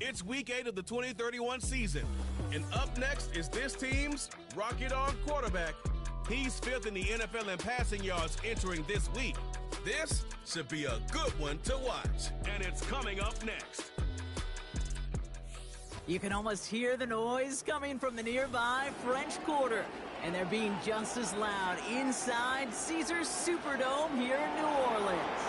It's Week 8 of the 2031 season, and up next is this team's rocket-on quarterback. He's 5th in the NFL in passing yards entering this week. This should be a good one to watch, and it's coming up next. You can almost hear the noise coming from the nearby French Quarter, and they're being just as loud inside Caesars Superdome here in New Orleans.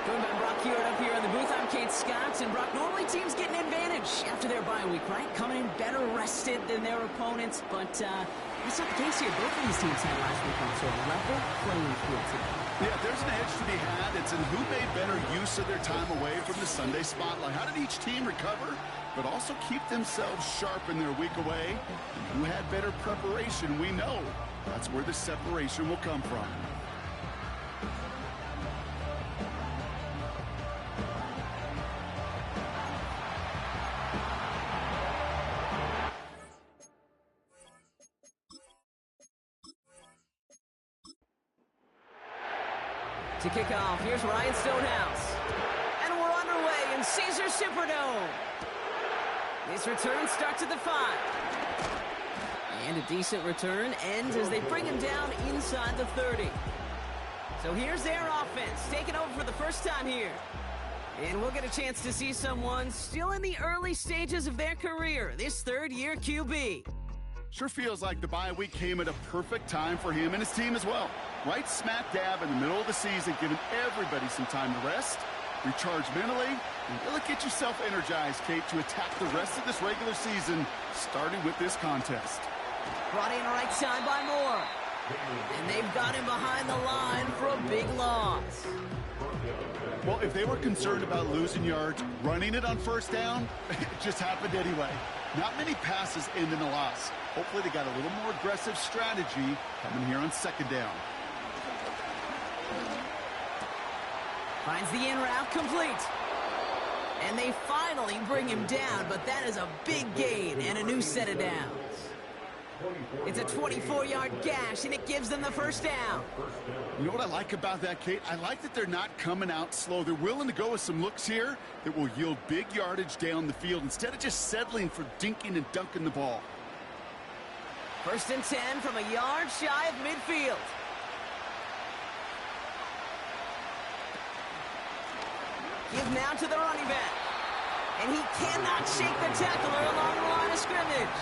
Joined by Brock Hewitt up here in the booth, I'm Kate Scott, and Brock, normally teams get an advantage after their bye week, right? Coming in better rested than their opponents, but that's not the case here. Both of these teams had last week on sort of level playing field today. Yeah, there's an edge to be had. It's in who made better use of their time away from the Sunday spotlight. How did each team recover, but also keep themselves sharp in their week away? And who had better preparation? We know that's where the separation will come from. To kick off, here's Ryan Stonehouse. And we're underway in Caesars Superdome. This return starts at the 5. And a decent return ends as they bring him down inside the 30. So here's their offense, taking over for the first time here. And we'll get a chance to see someone still in the early stages of their career, this third-year QB. Sure feels like the bye week came at a perfect time for him and his team as well. Right smack dab in the middle of the season, giving everybody some time to rest, recharge mentally, and really get yourself energized, Kate, to attack the rest of this regular season, starting with this contest. Brought in right side by Moore. And they've got him behind the line for a big loss. Well, if they were concerned about losing yards, running it on first down, it just happened anyway. Not many passes end in a loss. Hopefully they got a little more aggressive strategy coming here on second down. Finds the in route complete. And they finally bring him down, but that is a big gain and a new set of downs. It's a 24-yard gash, and it gives them the first down. You know what I like about that, Kate? I like that they're not coming out slow. They're willing to go with some looks here that will yield big yardage down the field instead of just settling for dinking and dunking the ball. 1st and 10 from a yard shy of midfield. Give now to the running back. And he cannot shake the tackler along the line of scrimmage.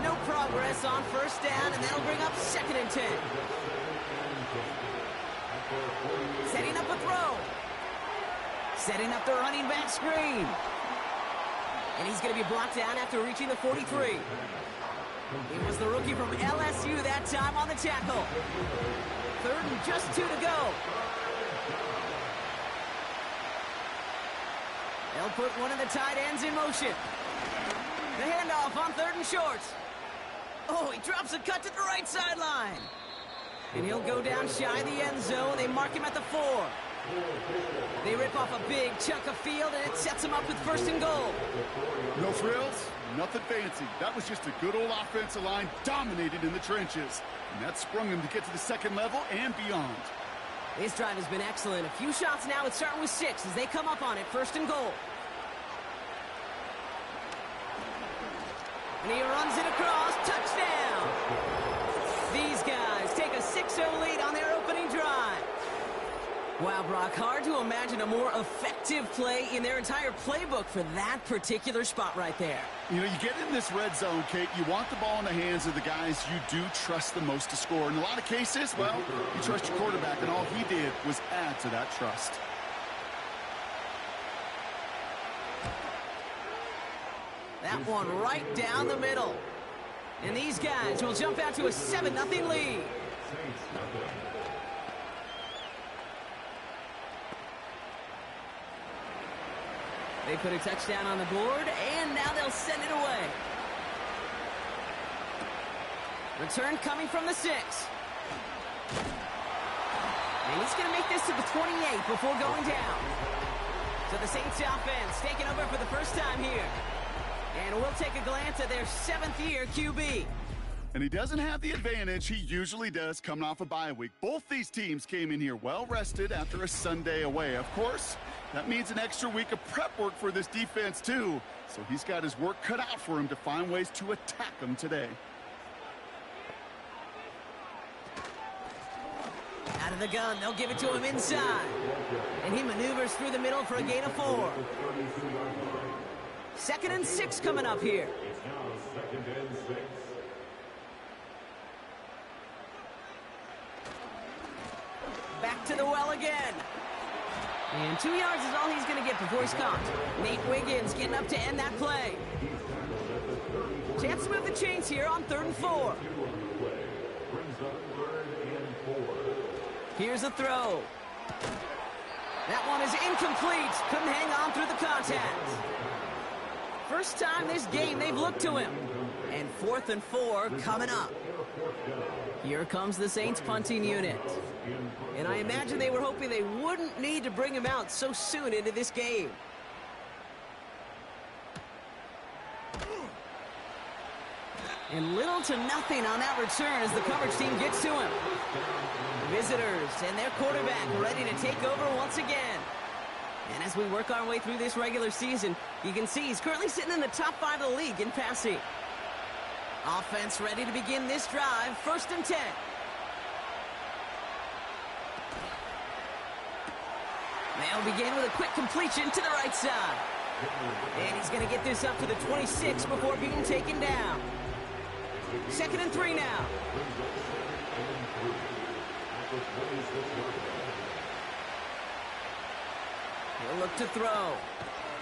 No progress on first down, and that'll bring up 2nd and 10. Setting up a throw. Setting up the running back screen. And he's going to be blocked down after reaching the 43. It was the rookie from LSU that time on the tackle. 3rd and just 2 to go. They'll put one of the tight ends in motion. The handoff on 3rd and short. Oh, he drops a cut to the right sideline. And he'll go down shy of the end zone. They mark him at the 4. They rip off a big chunk of field, and it sets him up with 1st and goal. No frills, nothing fancy. That was just a good old offensive line dominated in the trenches. And that sprung him to get to the 2nd level and beyond. This drive has been excellent. A few shots now. It's starting with 6 as they come up on it. 1st and goal. And he runs it across. Touchdown! These guys take a 6-0 lead on their opening drive. Wow, Brock, hard to imagine a more effective play in their entire playbook for that particular spot right there. You know, you get in this red zone, Kate, you want the ball in the hands of the guys you do trust the most to score. In a lot of cases, well, you trust your quarterback, and all he did was add to that trust. That one right down the middle. And these guys will jump out to a 7-0 lead. They put a touchdown on the board, and now they'll send it away. Return coming from the 6. And he's going to make this to the 28 before going down. So the Saints offense taking over for the first time here. And we'll take a glance at their 7th-year QB. And he doesn't have the advantage he usually does coming off a bye week. Both these teams came in here well-rested after a Sunday away. Of course, That means an extra week of prep work for this defense, too. So he's got his work cut out for him to find ways to attack them today. Out of the gun, they'll give it to him inside. And he maneuvers through the middle for a gain of 4. 2nd and 6 coming up here. Back to the well again. And 2 yards is all he's going to get before he's caught. Nate Wiggins getting up to end that play. Chance to move the chains here on 3rd and 4. Here's a throw. That one is incomplete. Couldn't hang on through the contact. First time this game they've looked to him. And 4th and 4 coming up. Here comes the Saints punting unit. And I imagine they were hoping they wouldn't need to bring him out so soon into this game. And little to nothing on that return as the coverage team gets to him. Visitors and their quarterback ready to take over once again. And as we work our way through this regular season, you can see he's currently sitting in the top 5 of the league in passing. Offense ready to begin this drive. 1st and 10. They'll begin with a quick completion to the right side. And he's going to get this up to the 26 before being taken down. 2nd and 3 now. He'll look to throw.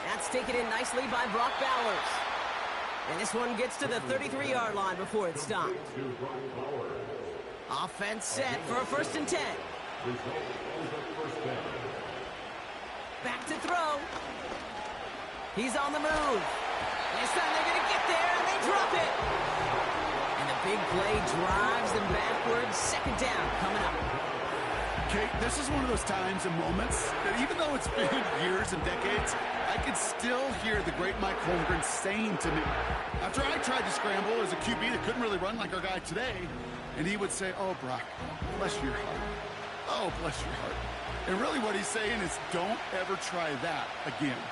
That's taken in nicely by Brock Bowers. And this one gets to the 33-yard line before it's stopped. Offense set for a 1st and 10. Back to throw. He's on the move. This time they're going to get there, and they drop it. And the big play drives them backwards. 2nd down coming up. Kate, this is one of those times and moments that even though it's been years and decades, I can still hear the great Mike Holmgren saying to me, after I tried to scramble as a QB that couldn't really run like our guy today, and he would say, "Oh, Brock, bless your heart. Oh, bless your heart." And really what he's saying is, don't ever try that again.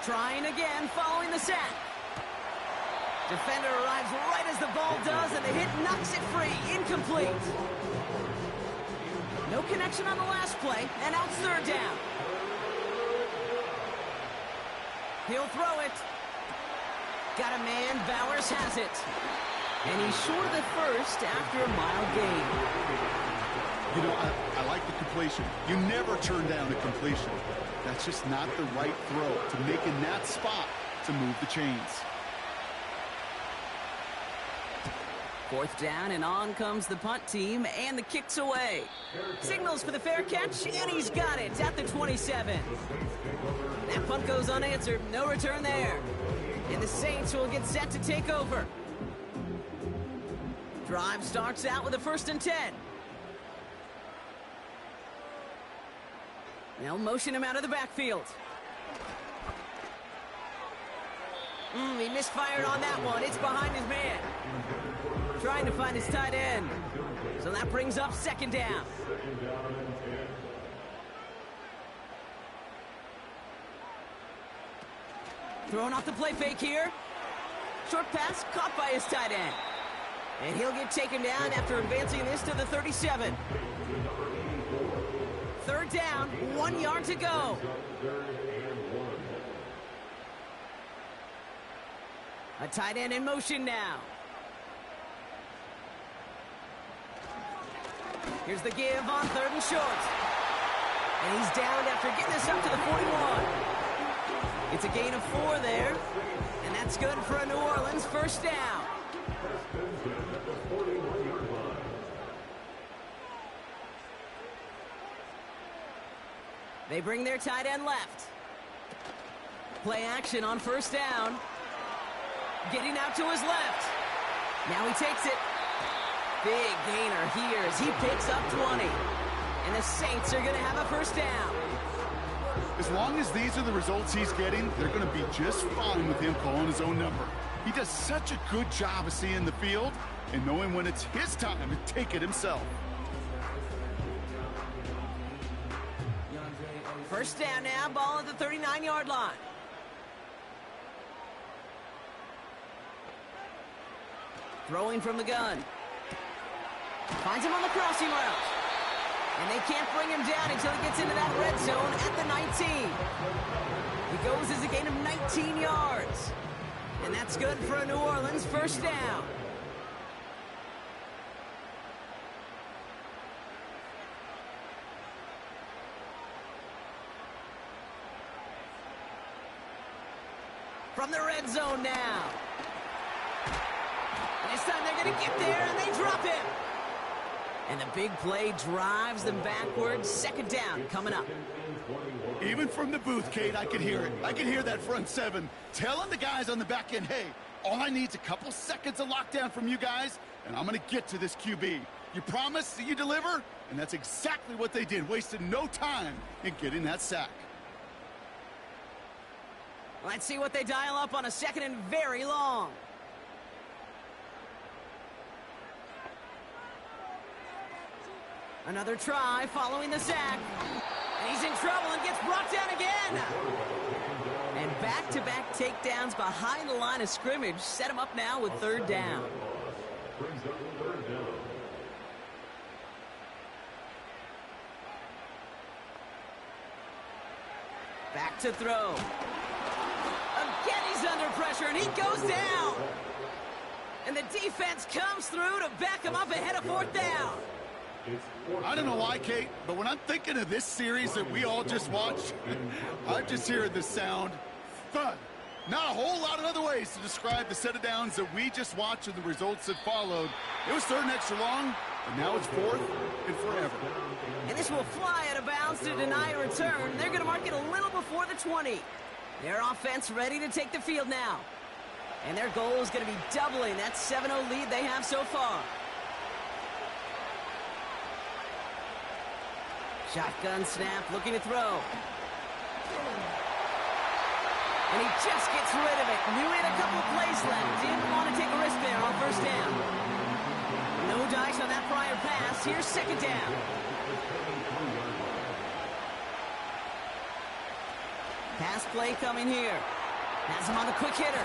Trying again following the sack. Defender arrives right as the ball does, and the hit knocks it free. Incomplete. No connection on the last play, and now it's 3rd down. He'll throw it. Got a man, Bowers has it. And he's short of the 1st after a mild gain. You know, I like the completion. You never turn down a completion. That's just not the right throw to make in that spot to move the chains. 4th down, and on comes the punt team, and the kick's away. Signals for the fair catch, and he's got it at the 27. That punt goes unanswered, no return there. And the Saints will get set to take over. Drive starts out with a 1st and 10. They'll motion him out of the backfield. He misfired on that one. It's behind his man. Trying to find his tight end. So that brings up 2nd down. Throwing off the play fake here. Short pass caught by his tight end. And he'll get taken down after advancing this to the 37. 3rd down, 1 yard to go. A tight end in motion now. Here's the give on 3rd and short. And he's down after getting this up to the 41. It's a gain of 4 there. And that's good for a New Orleans 1st down. They bring their tight end left. Play action on 1st down. Getting out to his left. Now he takes it. Big gainer here as he picks up 20. And the Saints are going to have a 1st down. As long as these are the results he's getting, they're going to be just fine with him calling his own number. He does such a good job of seeing the field and knowing when it's his time to take it himself. First down now, ball at the 39-yard line. Throwing from the gun. Finds him on the crossing route. And they can't bring him down until he gets into that red zone at the 19. He goes as a gain of 19 yards. And that's good for a New Orleans first down. From the red zone now. And this time they're going to get there, and they drop him. And the big play drives them backwards. Second down coming up. Even from the booth, Kate, I could hear it. I could hear that front seven telling the guys on the back end, hey, all I need is a couple seconds of lockdown from you guys, and I'm going to get to this QB. You promise that you deliver? And that's exactly what they did, wasted no time in getting that sack. Let's see what they dial up on a second and very long. Another try following the sack. And he's in trouble and gets brought down again. And back-to-back takedowns behind the line of scrimmage set him up now with third down. Back to throw. Again, he's under pressure, and he goes down. And the defense comes through to back him up ahead of fourth down. I don't know why, Kate, but when I'm thinking of this series that we all just watched, I'm just hearing the sound, thud. Not a whole lot of other ways to describe the set of downs that we just watched and the results that followed. It was third and extra long, and now it's fourth and forever. And this will fly out of bounds to deny a return. They're going to mark it a little before the 20. Their offense ready to take the field now. And their goal is going to be doubling that 7-0 lead they have so far. Shotgun snap, looking to throw. And he just gets rid of it. Knew he had a couple plays left. Didn't want to take a risk there on first down. No dice on that prior pass. Here's second down. Pass play coming here. Has him on the quick hitter.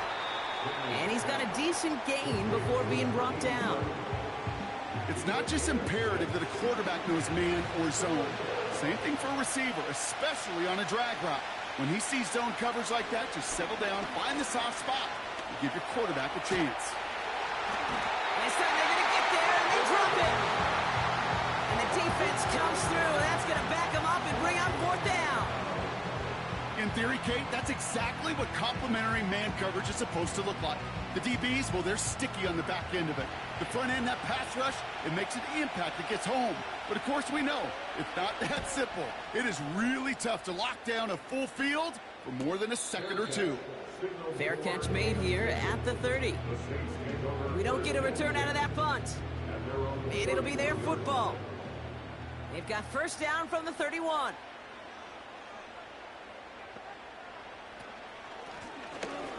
And he's got a decent gain before being brought down. It's not just imperative that a quarterback knows man or zone. Same thing for a receiver, especially on a drag route. When he sees zone coverage like that, just settle down, find the soft spot, and give your quarterback a chance. This time they're going to get there, and they drop it. And the defense comes through, and that's going to back them up and bring up fourth down. In theory, Kate, that's exactly what complementary man coverage is supposed to look like. The DBs, well, they're sticky on the back end of it. The front end, that pass rush, it makes an impact that gets home. But, of course, we know it's not that simple. It is really tough to lock down a full field for more than a second or two. Fair catch made here at the 30. We don't get a return out of that punt. And it'll be their football. They've got first down from the 31.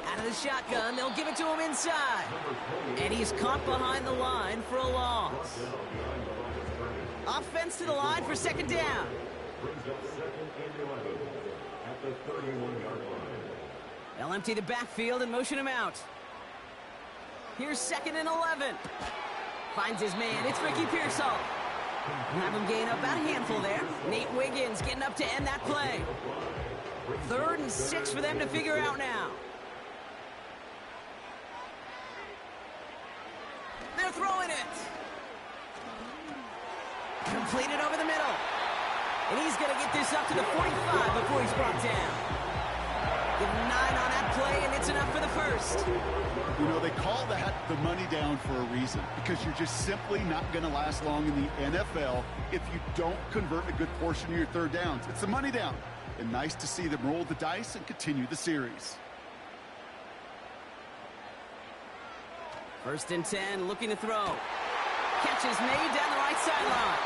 Out of the shotgun, they'll give it to him inside. And he's caught behind the line for a loss. Offense to the line for second down. They'll empty the backfield and motion him out. Here's second and 11. Finds his man. It's Ricky Pearsall. Have him gain up about a handful there. Nate Wiggins getting up to end that play. Third and 6 for them to figure out now. They're throwing it. Completed over the middle. And he's going to get this up to the 45 before he's brought down. Give him 9 on that play, and it's enough for the first. You know, they call that the money down for a reason, because you're just simply not going to last long in the NFL if you don't convert a good portion of your third downs. It's the money down. And nice to see them roll the dice and continue the series. First and 10, looking to throw. Catch is made down the right sideline.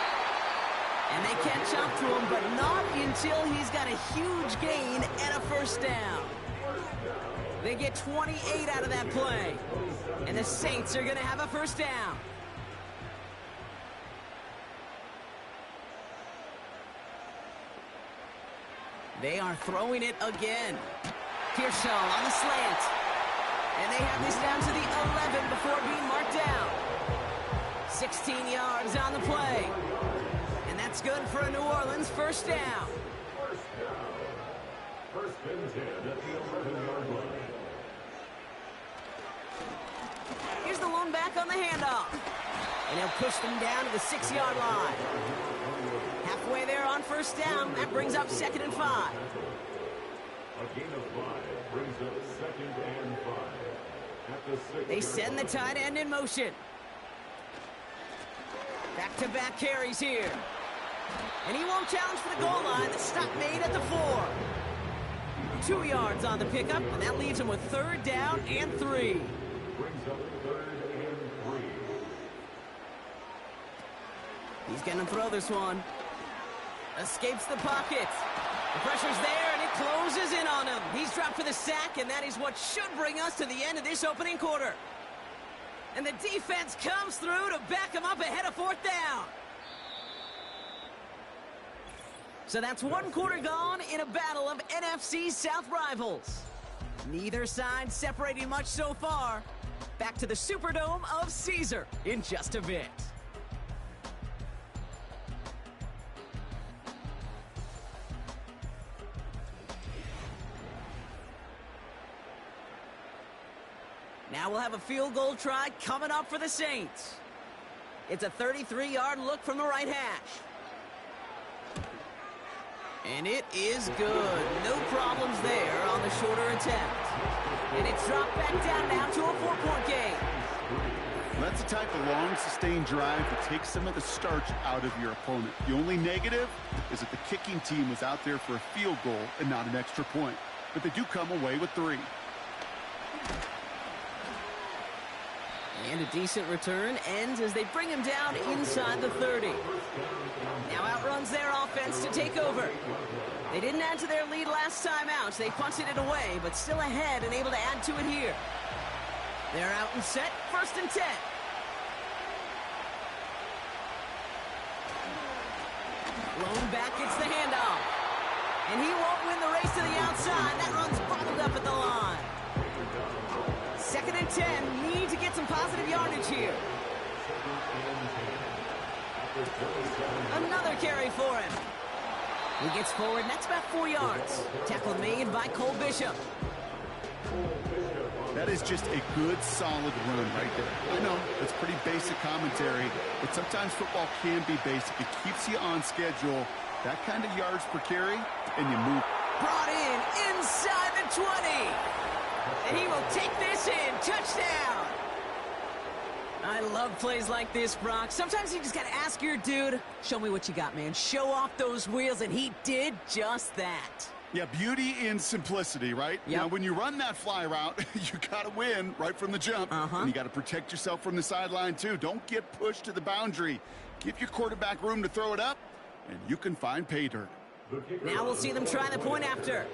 And they catch up to him, but not until he's got a huge gain and a first down. They get 28 out of that play. And the Saints are going to have a first down. They are throwing it again. Kearshaw on the slant. And they have this down to the 11 before being marked down. 16 yards on the play. And that's good for a New Orleans first down. First and 10 at the 11-yard line. Here's the lone back on the handoff. And he'll push them down to the 6-yard line. Halfway there on first down. That brings up 2nd and 5. A gain of 5 brings up 2nd and 5. At the 6. They send the tight end in motion. Back-to-back carries here. And he won't challenge for the goal line. The stop made at the 4. 2 yards on the pickup, and that leaves him with 3rd down and 3. Brings up 3rd and 3. He's going to throw this one. Escapes the pocket. The pressure's there, and it closes in on him. He's dropped for the sack, and that is what should bring us to the end of this opening quarter. And the defense comes through to back him up ahead of 4th down. So that's 1 quarter gone in a battle of NFC South rivals. Neither side separating much so far. Back to the Superdome of Caesar in just a bit. Now we'll have a field goal try coming up for the Saints. It's a 33-yard look from the right hash. And it is good. No problems there on the shorter attempt. And it's dropped back down now to a 4-point game. That's the type of long, sustained drive that takes some of the starch out of your opponent. The only negative is that the kicking team was out there for a field goal and not an extra point. But they do come away with 3. And a decent return ends as they bring him down inside the 30. Now outruns their offense to take over. They didn't add to their lead last time out. They punted it away, but still ahead and able to add to it here. They're out and set, 1st and 10. Lone back gets the handoff. And he won't win the race to the outside. That run's bottled up at the line. 2nd and 10. Need to get some positive yardage here. Another carry for him. He gets forward, and that's about 4 yards. Tackle made by Cole Bishop. That is just a good, solid run right there. I know, that's pretty basic commentary, but sometimes football can be basic. It keeps you on schedule. That kind of yards per carry, and you move. Brought in inside the 20. And he will take this in. Touchdown. I love plays like this, Brock. Sometimes you just got to ask your dude, show me what you got, man. Show off those wheels, and he did just that. Yeah, beauty in simplicity, right? Yep. Now, when you run that fly route, you got to win right from the jump. And you got to protect yourself from the sideline, too. Don't get pushed to the boundary. Give your quarterback room to throw it up, and you can find pay dirt. Now we'll see them try the point after.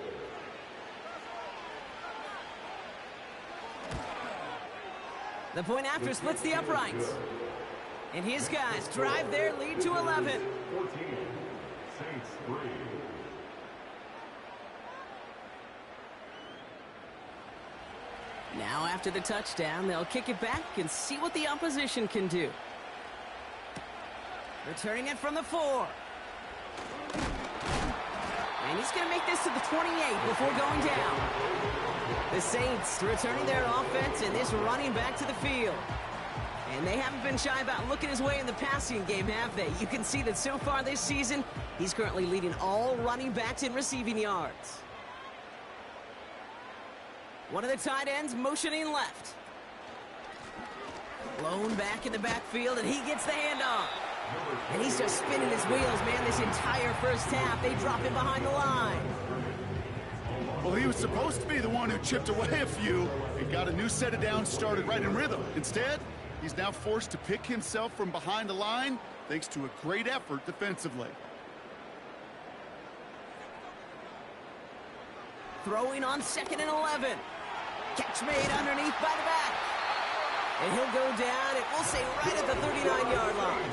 The point after splits the uprights. And his guys drive their lead to 11. 14, Saints 3. Now after the touchdown, they'll kick it back and see what the opposition can do. Returning it from the 4. And he's going to make this to the 28 before going down. The Saints returning their offense and this running back to the field. And they haven't been shy about looking his way in the passing game, have they? You can see that so far this season, he's currently leading all running backs in receiving yards. One of the tight ends motioning left. Lone back in the backfield, and he gets the handoff. And he's just spinning his wheels, man, this entire first half. They drop him behind the line. Well, he was supposed to be the one who chipped away a few and got a new set of downs started right in rhythm. Instead, he's now forced to pick himself from behind the line thanks to a great effort defensively. Throwing on 2nd and 11. Catch made underneath by the back. And he'll go down, and we'll say right at the 39-yard line.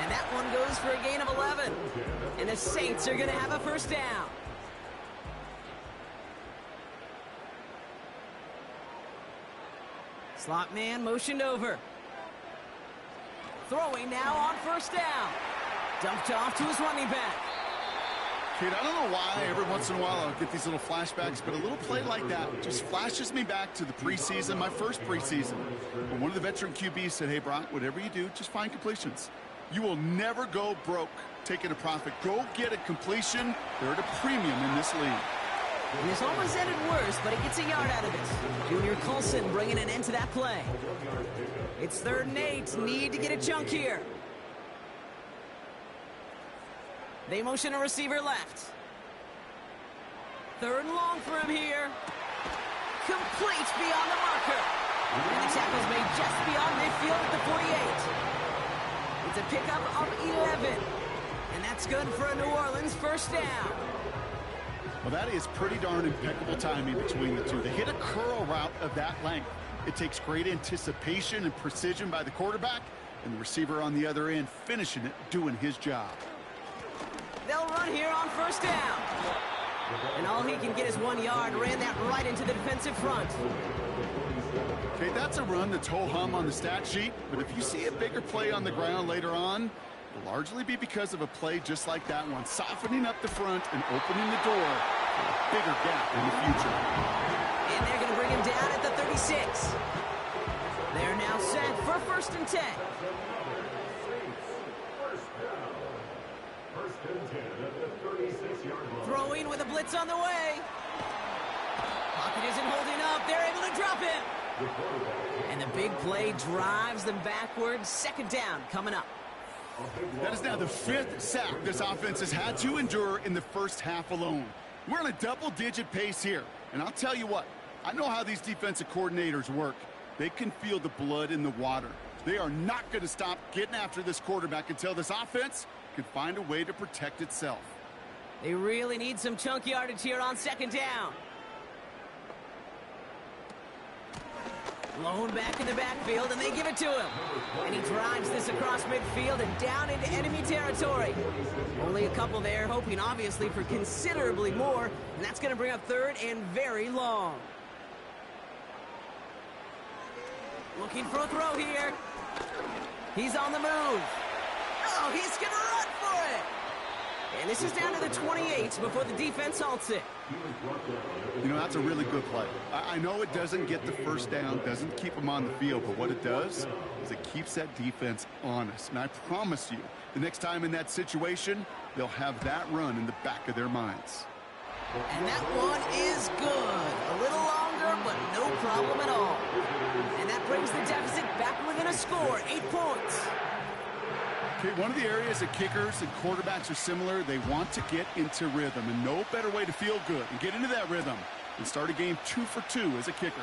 And that one goes for a gain of 11. And the Saints are going to have a first down. Slot man motioned over. Throwing now on first down. Dumped off to his running back. Kate, I don't know why every once in a while I'll get these little flashbacks, but a little play like that just flashes me back to the preseason, my first preseason. When one of the veteran QBs said, hey, Brock, whatever you do, just find completions. You will never go broke taking a profit. Go get a completion. They're at a premium in this league. And this almost ended worse, but he gets a yard out of it. Junior Colson bringing an end to that play. It's 3rd and 8. Need to get a chunk here. They motion a receiver left. 3rd and long for him here. Complete beyond the marker. And the tackle's made just beyond midfield at the 48. It's a pickup of 11. And that's good for a New Orleans first down. Well, that is pretty darn impeccable timing between the two. They hit a curl route of that length. It takes great anticipation and precision by the quarterback, and the receiver on the other end finishing it, doing his job. They'll run here on first down. And all he can get is 1 yard. Ran that right into the defensive front. Okay, that's a run that's ho-hum on the stat sheet, but if you see a bigger play on the ground later on, it'll largely be because of a play just like that one, softening up the front and opening the door for a bigger gap in the future. And they're going to bring him down at the 36. They're now set for 1st and 10. Throwing with a blitz on the way. Pocket isn't holding up. They're able to drop him. And the big play drives them backwards. 2nd down coming up. That is now the 5th sack this offense has had to endure in the first half alone. We're on a double-digit pace here. And I'll tell you what, I know how these defensive coordinators work. They can feel the blood in the water. They are not going to stop getting after this quarterback until this offense can find a way to protect itself. They really need some chunk yardage here on 2nd down. Blown back in the backfield, and they give it to him. And he drives this across midfield and down into enemy territory. Only a couple there, hoping obviously for considerably more, and that's going to bring up 3rd and very long. Looking for a throw here. He's on the move. Oh, he's going to run for it. And this is down to the 28 before the defense halts it. You know, that's a really good play. I know it doesn't get the first down, doesn't keep them on the field, but what it does is it keeps that defense honest. And I promise you, the next time in that situation, they'll have that run in the back of their minds. And that one is good. A little longer, but no problem at all. And that brings the deficit back within a score, 8 points. Okay, one of the areas that kickers and quarterbacks are similar, they want to get into rhythm, and no better way to feel good and get into that rhythm than start a game 2 for 2 as a kicker.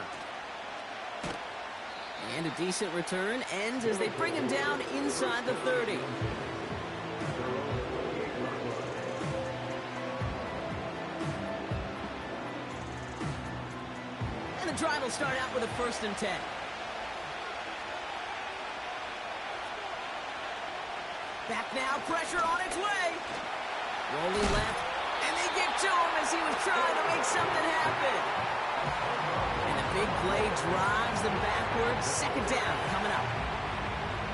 And a decent return ends as they bring him down inside the 30. And the drive will start out with a 1st and 10. Back now, pressure on its way. Rolling left, and they get to him as he was trying to make something happen. And the big play drives them backwards. 2nd down coming up.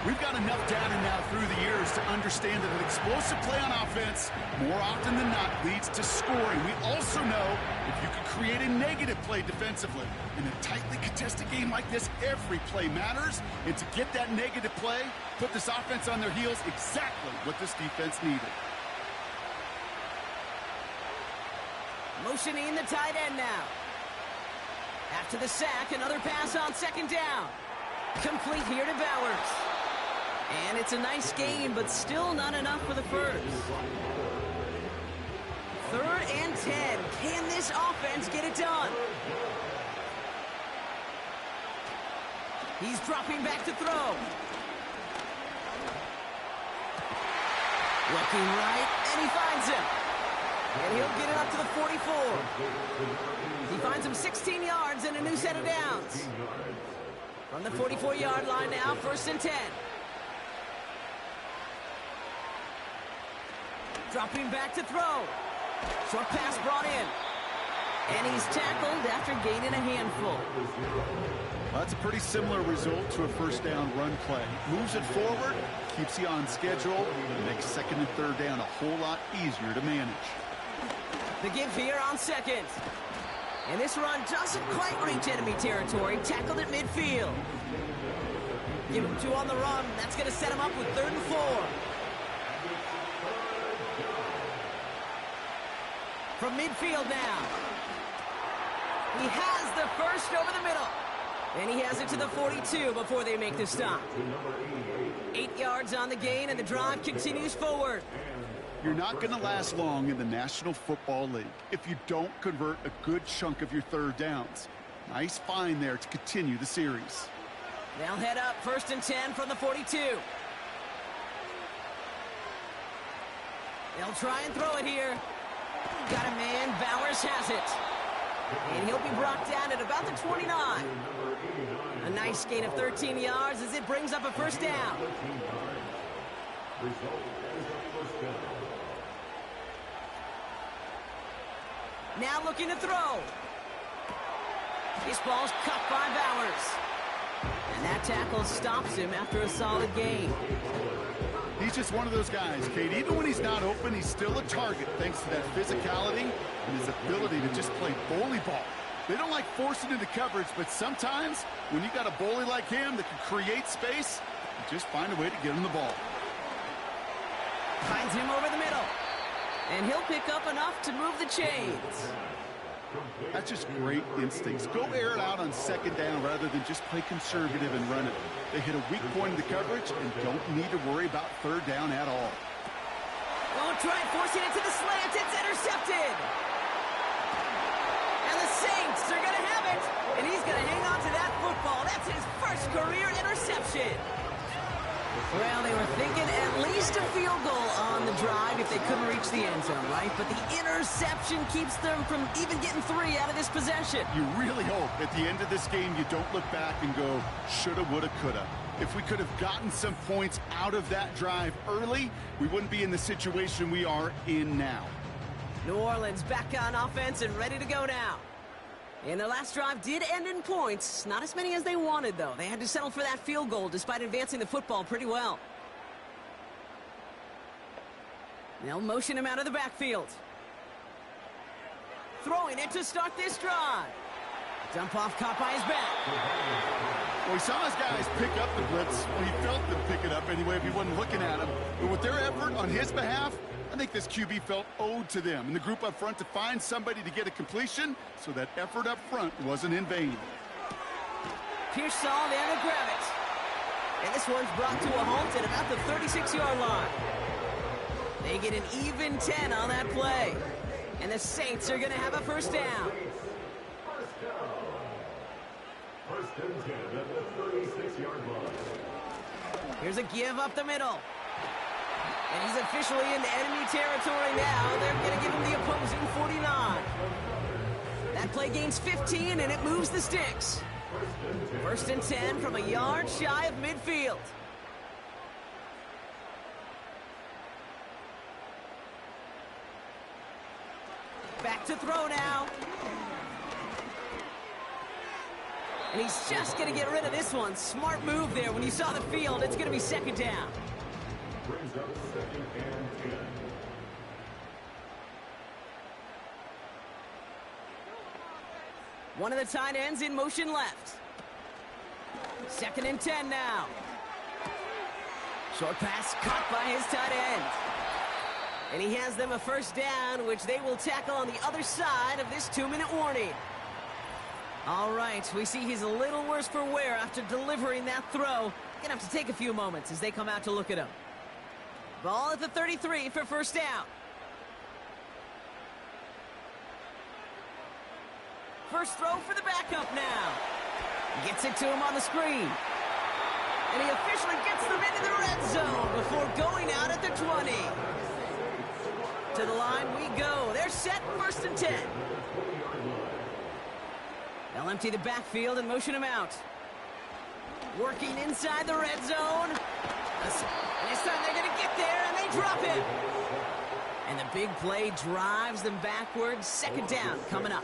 We've got enough data now through the years to understand that an explosive play on offense, more often than not, leads to scoring. We also know if you can create a negative play defensively. In a tightly contested game like this, every play matters. And to get that negative play, put this offense on their heels, exactly what this defense needed. Motioning the tight end now. After the sack, another pass on 2nd down. Complete here to Bowers. And it's a nice game, but still not enough for the first. 3rd and 10. Can this offense get it done? He's dropping back to throw. Looking right, and he finds him. And he'll get it up to the 44. He finds him 16 yards and a new set of downs. From the 44-yard line now, 1st and 10. Dropping back to throw. Short pass brought in. And he's tackled after gaining a handful. Well, that's a pretty similar result to a first down run play. Moves it forward, keeps you on schedule, and makes second and third down a whole lot easier to manage. The give here on second. And this run doesn't quite reach enemy territory. Tackled at midfield. Give him 2 on the run. That's going to set him up with 3rd and 4. From midfield now. He has the first over the middle. And he has it to the 42 before they make the stop. 8 yards on the gain, and the drive continues forward. You're not going to last long in the National Football League if you don't convert a good chunk of your third downs. Nice find there to continue the series. They'll head up 1st and 10 from the 42. They'll try and throw it here. Got a man. Bowers has it. And he'll be brought down at about the 29. A nice gain of 13 yards as it brings up a first down. Now looking to throw. This ball's cut by Bowers. And that tackle stops him after a solid gain. He's just one of those guys, Kate. Even when he's not open, he's still a target thanks to that physicality and his ability to just play bully ball. They don't like forcing into coverage, but sometimes when you got a bully like him that can create space, you just find a way to get him the ball. Finds him over the middle. And he'll pick up enough to move the chains. That's just great instincts. Go air it out on second down rather than just play conservative and run it. They hit a weak point in the coverage and don't need to worry about third down at all. Won't try forcing it to the slant. It's intercepted. And the Saints are going to have it. And he's going to hang on to that football. That's his first career interception. Well, they were thinking at least a field goal on the drive if they couldn't reach the end zone, right? But the interception keeps them from even getting 3 out of this possession. You really hope at the end of this game you don't look back and go, shoulda, woulda, coulda. If we could have gotten some points out of that drive early, we wouldn't be in the situation we are in now. New Orleans back on offense and ready to go now. And their last drive did end in points. Not as many as they wanted, though. They had to settle for that field goal despite advancing the football pretty well. They'll motion him out of the backfield. Throwing it to start this drive. Dump off caught by his back. Well, he saw his guys pick up the blitz. Well, he felt them pick it up anyway if he wasn't looking at him. But with their effort on his behalf, I think this QB felt owed to them and the group up front to find somebody to get a completion, so that effort up front wasn't in vain. Pierce saw there to grab it. And this one's brought to a halt at about the 36-yard line. They get an even 10 on that play. And the Saints are going to have a first down. First and 10 at the 36-yard line. Here's a give up the middle. And he's officially in enemy territory now. They're going to give him the opposing 49. That play gains 15, and it moves the sticks. First and 10 from a yard shy of midfield. Back to throw now. And he's just going to get rid of this one. Smart move there. When you saw the field, it's going to be second down. Brings up second and 10. One of the tight ends in motion left. Second and 10 now. Short pass caught by his tight end. And he has them a first down, which they will tackle on the other side of this 2-minute warning. All right, we see he's a little worse for wear after delivering that throw. Gonna have to take a few moments as they come out to look at him. Ball at the 33 for first down. First throw for the backup now. Gets it to him on the screen. And he officially gets them into the red zone before going out at the 20. To the line we go. They're set, first and 10. They'll empty the backfield and motion him out. Working inside the red zone. And this time they're going to get there, and they drop it. And the big play drives them backwards. Second down coming up.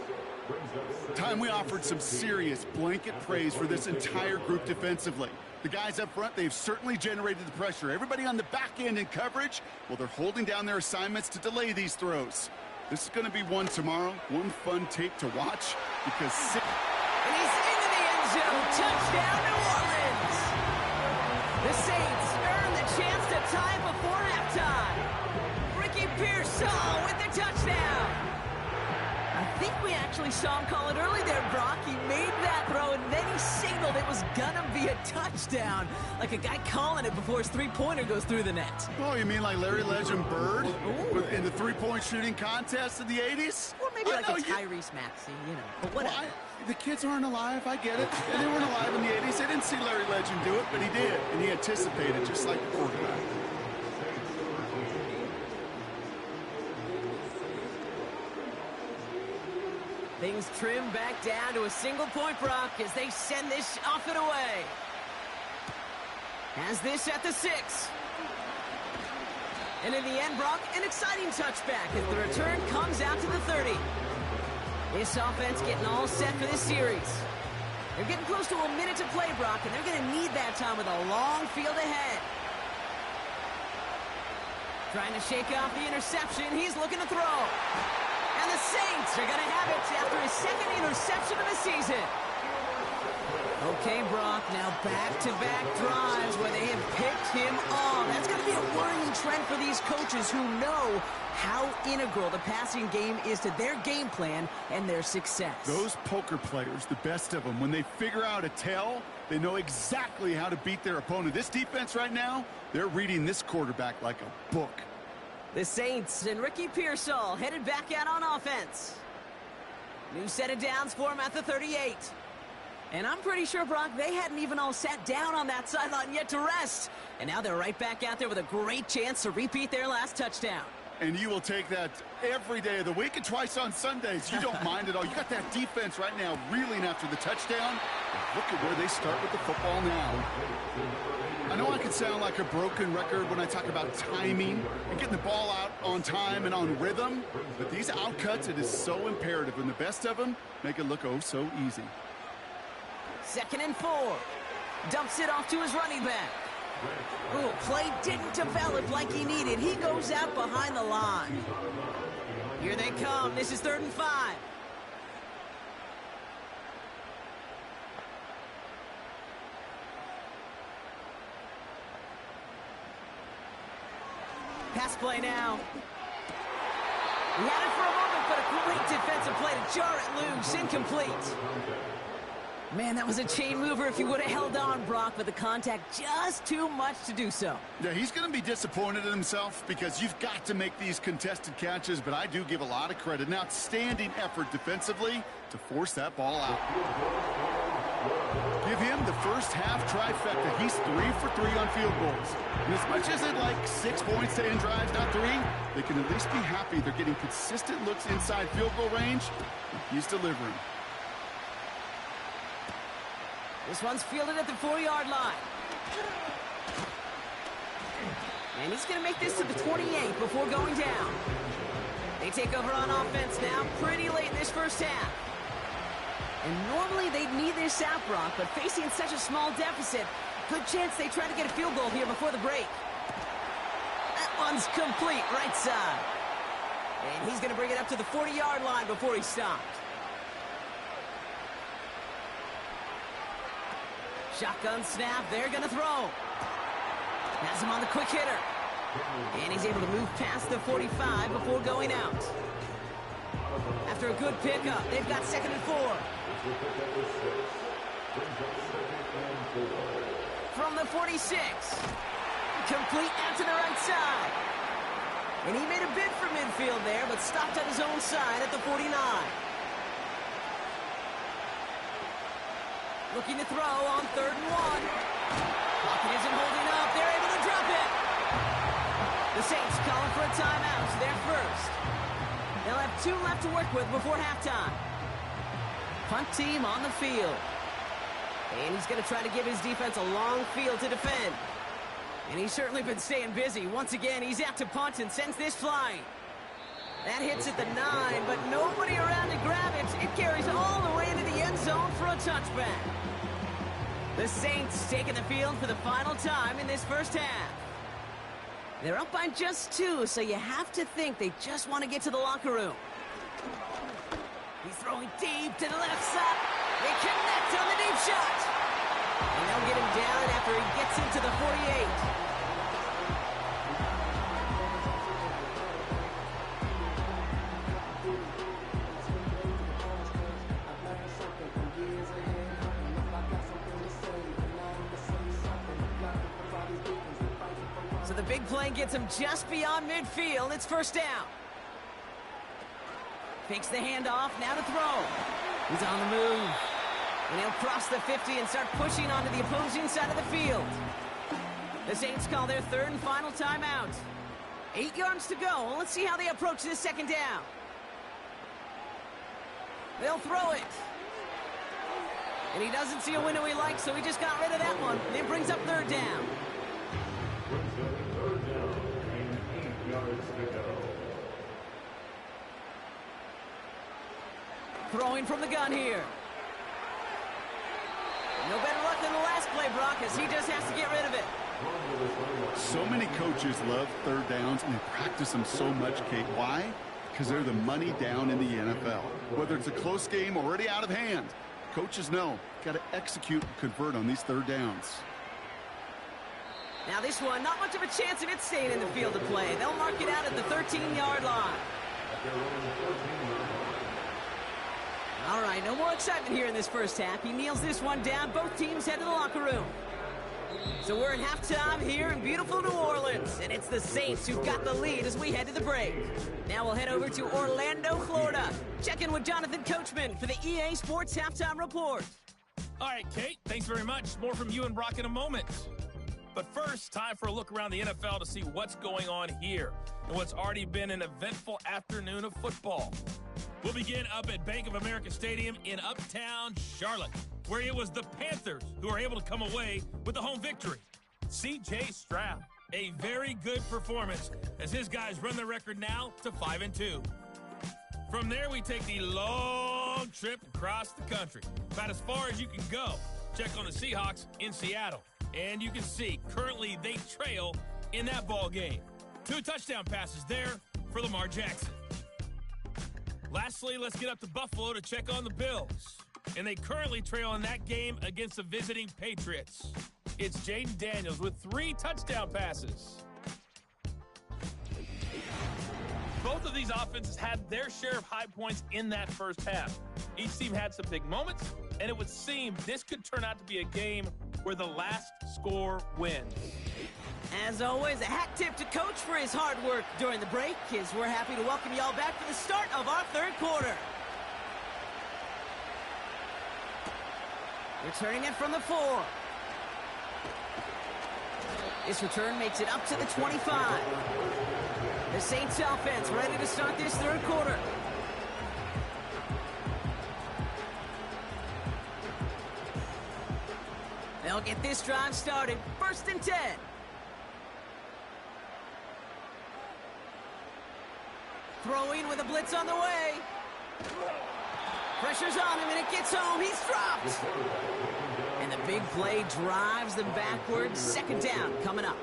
Time we offered some serious blanket praise for this entire group defensively. The guys up front, they've certainly generated the pressure. Everybody on the back end in coverage, well, they're holding down their assignments to delay these throws. This is going to be one tomorrow, one fun tape to watch because... And he's into the end zone. Touchdown, New Orleans. The Saints earn the chance to tie before halftime. Ricky Pearsall with the touchdown. I think we actually saw him call it early there, Brock. He made that throw, and then he signaled it was gonna be a touchdown. Like a guy calling it before his three-pointer goes through the net. Oh, you mean like Larry Legend Bird in the three-point shooting contest in the 80s? Or maybe like a Tyrese Maxey, you know. But whatever. Well, the kids aren't alive, I get it. And they weren't alive in the 80s. They didn't see Larry Legend do it, but he did. And he anticipated, just like the quarterback. Things trim back down to a single point, Brock, as they send this off and away. Has this at the 6. And in the end, Brock, an exciting touchback as the return comes out to the 30. This offense getting all set for this series. They're getting close to a minute to play, Brock, and they're going to need that time with a long field ahead. Trying to shake off the interception. He's looking to throw. And the Saints are going to have it after his second interception of the season. Okay, Brock, now back-to-back drives where they have picked him off. That's going to be a worrying trend for these coaches who know how integral the passing game is to their game plan and their success. Those poker players, the best of them, when they figure out a tell, they know exactly how to beat their opponent. This defense right now, they're reading this quarterback like a book. The Saints and Ricky Pearsall headed back out on offense. New set of downs for him at the 38. And I'm pretty sure, Brock, they hadn't even all sat down on that sideline yet to rest. And now they're right back out there with a great chance to repeat their last touchdown. And you will take that every day of the week and twice on Sundays. You don't mind at all. You got that defense right now reeling after the touchdown. Look at where they start with the football now. I know I can sound like a broken record when I talk about timing and getting the ball out on time and on rhythm, but these outcuts, it is so imperative, and the best of them make it look oh so easy. 2nd and 4. Dumps it off to his running back. Ooh, play didn't develop like he needed. He goes out behind the line. Here they come. This is 3rd and 5. Pass play now. He had it for a moment, but a great defensive play to jar it loose. Incomplete. Man, that was a chain mover if he would have held on, Brock, but the contact just too much to do so. Yeah, he's going to be disappointed in himself because you've got to make these contested catches, but I do give a lot of credit. An outstanding effort defensively to force that ball out. Give him the first half trifecta. He's 3 for 3 on field goals. And as much as they'd like 6 points to end drives, not 3, they can at least be happy they're getting consistent looks inside field goal range. He's delivering. This one's fielded at the 4-yard line. And he's going to make this to the 28 before going down. They take over on offense now pretty late in this first half. And normally they'd need this out, Brock, but facing such a small deficit, good chance they try to get a field goal here before the break. That one's complete, right side. And he's going to bring it up to the 40-yard line before he stopped. Shotgun snap, they're going to throw. Has him on the quick hitter. And he's able to move past the 45 before going out. After a good pickup, they've got 2nd and 4. From the 46. Complete out to the right side. And he made a bid for midfield there, but stopped on his own side at the 49. Looking to throw on 3rd and 1. Pocket isn't holding up. They're able to drop it. The Saints calling for a timeout. They're first. They'll have 2 left to work with before halftime. Punt team on the field. And he's going to try to give his defense a long field to defend. And he's certainly been staying busy. Once again, he's out to punt and sends this flying. That hits at the 9, but nobody around to grab it. It carries all the way into the end zone for a touchback. The Saints taking the field for the final time in this first half. They're up by just 2, so you have to think they just want to get to the locker room. He's throwing deep to the left side. They connect on the deep shot. And they'll get him down after he gets into the 48. So the big play gets him just beyond midfield. It's first down. Fakes the handoff, now to throw. He's on the move. And he'll cross the 50 and start pushing onto the opposing side of the field. The Saints call their third and final timeout. 8 yards to go. Well, let's see how they approach this second down. They'll throw it. And he doesn't see a window he likes, so he just got rid of that one. And it brings up third down. Third down and 8 yards to go. Throwing from the gun here. No better luck than the last play, Brock, as he just has to get rid of it. So many coaches love third downs, and they practice them so much, Kate. Why? Because they're the money down in the NFL. Whether it's a close game already out of hand, coaches know, got to execute and convert on these third downs. Now this one, not much of a chance of it staying in the field of play. They'll mark it out at the 13-yard line. All right, no more excitement here in this first half. He kneels this one down. Both teams head to the locker room. So we're at halftime here in beautiful New Orleans, and it's the Saints who've got the lead as we head to the break. Now we'll head over to Orlando, Florida. Check in with Jonathan Coachman for the EA Sports Halftime Report. All right, Kate, thanks very much. More from you and Brock in a moment. But first, time for a look around the NFL to see what's going on here and what's already been an eventful afternoon of football. We'll begin up at Bank of America Stadium in Uptown Charlotte, where it was the Panthers who were able to come away with the home victory. C.J. Stroud, a very good performance as his guys run the record now to 5-2. From there, we take the long trip across the country, about as far as you can go. Check on the Seahawks in Seattle. And you can see, currently they trail in that ball game. 2 touchdown passes there for Lamar Jackson. Lastly, let's get up to Buffalo to check on the Bills. And they currently trail in that game against the visiting Patriots. It's Jaden Daniels with 3 touchdown passes. Both of these offenses had their share of high points in that first half. Each team had some big moments, and it would seem this could turn out to be a game where the last score wins. As always, a hat tip to Coach for his hard work during the break, as we're happy to welcome y'all back for the start of our third quarter. Returning it from the 4. This return makes it up to the 25. The Saints offense ready to start this third quarter. They'll get this drive started. 1st and 10. Throwing with a blitz on the way. Pressure's on him, and it gets home. He's dropped. And the big play drives them backwards. 2nd down coming up.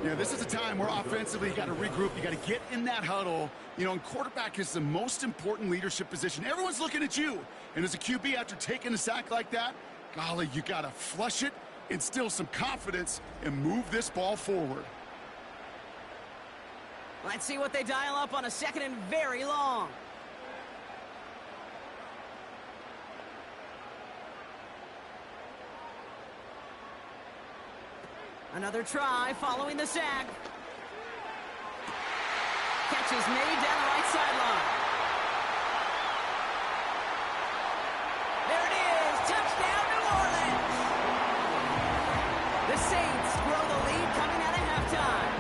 Yeah, this is a time where offensively you got to regroup. You got to get in that huddle. You know, and quarterback is the most important leadership position. Everyone's looking at you. And as a QB, after taking a sack like that, golly, you got to flush it, instill some confidence, and move this ball forward. Let's see what they dial up on a 2nd and very long. Another try following the sack. Catch is made down the right sideline. There it is. Touchdown, New Orleans. The Saints grow the lead coming out of halftime.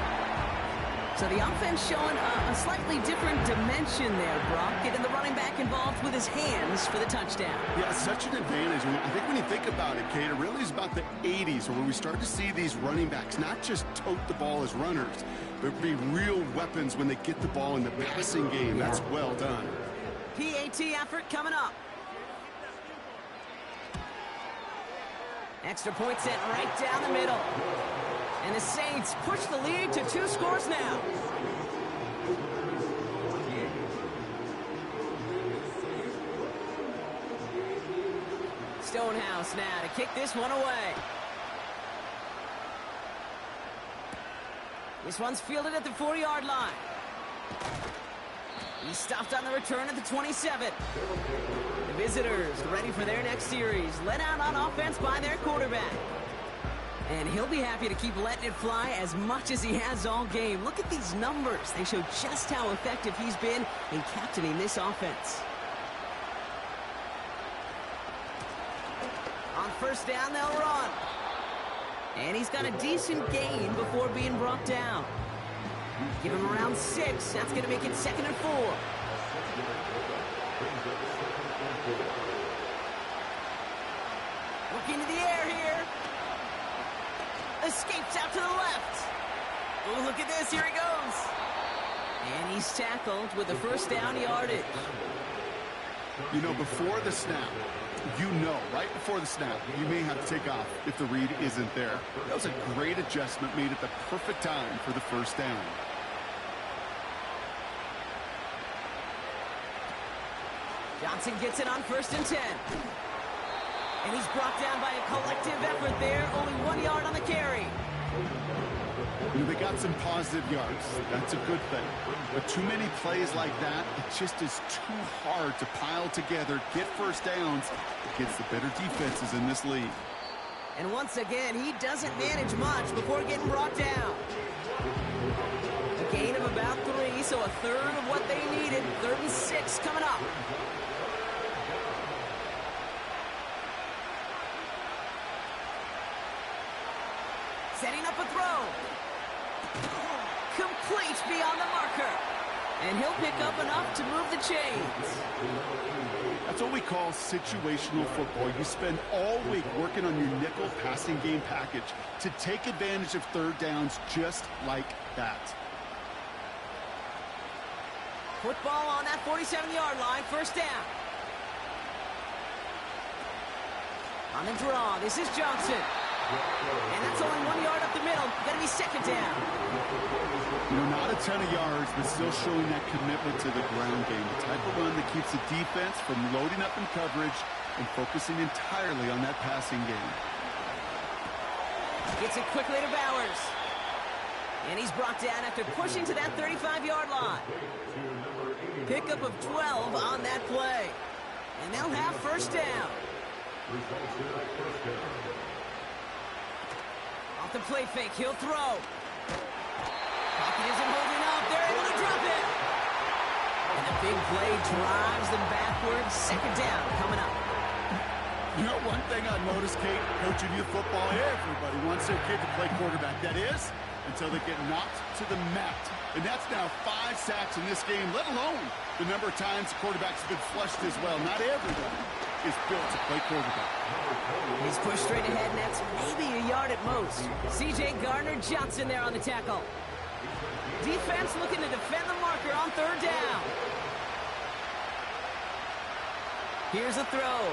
So the offense showing a slightly different dimension there, Brock. Getting the running back quarterback involved with his hands for the touchdown. Yeah, such an advantage. I think when you think about it, Kate, it really is about the 80s where we start to see these running backs not just tote the ball as runners, but be real weapons when they get the ball in the passing game. That's well done. PAT effort coming up. Extra point set right down the middle. And the Saints push the lead to 2 scores now. Stonehouse now to kick this one away. This one's fielded at the 40-yard line. He's stopped on the return at the 27. The visitors ready for their next series, led out on offense by their quarterback. And he'll be happy to keep letting it fly as much as he has all game. Look at these numbers. They show just how effective he's been in captaining this offense. On first down, they'll run. And he's got a decent gain before being brought down. Give him around 6. That's going to make it 2nd and 4. Looking to the air here. Escapes out to the left. Oh, look at this. Here he goes. And he's tackled with the first down yardage. You know, before the snap, right before the snap, you may have to take off if the read isn't there. That was a great adjustment made at the perfect time for the first down. Johnson gets it on 1st and 10. And he's brought down by a collective effort there. Only 1 yard on the carry. You know, they got some positive yards. That's a good thing. But too many plays like that, it just is too hard to pile together, get first downs against the better defenses in this league. And once again, he doesn't manage much before getting brought down. A gain of about 3, so a third of what they needed. 3rd and 6 coming up. Setting up a throw. Complete beyond the marker. And he'll pick up enough to move the chains. That's what we call situational football. You spend all week working on your nickel passing game package to take advantage of 3rd downs just like that. Football on that 47-yard line, 1st down. On the draw, this is Johnson. And that's only 1 yard up the middle. Going to be 2nd down. You know, not a ton of yards, but still showing that commitment to the ground game. The type of run that keeps the defense from loading up in coverage and focusing entirely on that passing game. Gets it quickly to Bowers. And he's brought down after pushing to that 35-yard line. Pickup of 12 on that play. And they'll have 1st down. Off the play fake, he'll throw. Pocket isn't holding up. They're able to drop it. And the big play drives them backwards. 2nd down coming up. You know, one thing I noticed, Kate, coaching youth football, everybody wants their kid to play quarterback. That is, until they get knocked to the mat. And that's now 5 sacks in this game, let alone the number of times the quarterback's been flushed as well. Not everybody is built to play quarterback. He's pushed straight ahead, and that's maybe a yard at most. C.J. Gardner-Johnson there on the tackle. Defense looking to defend the marker on 3rd down. Here's a throw.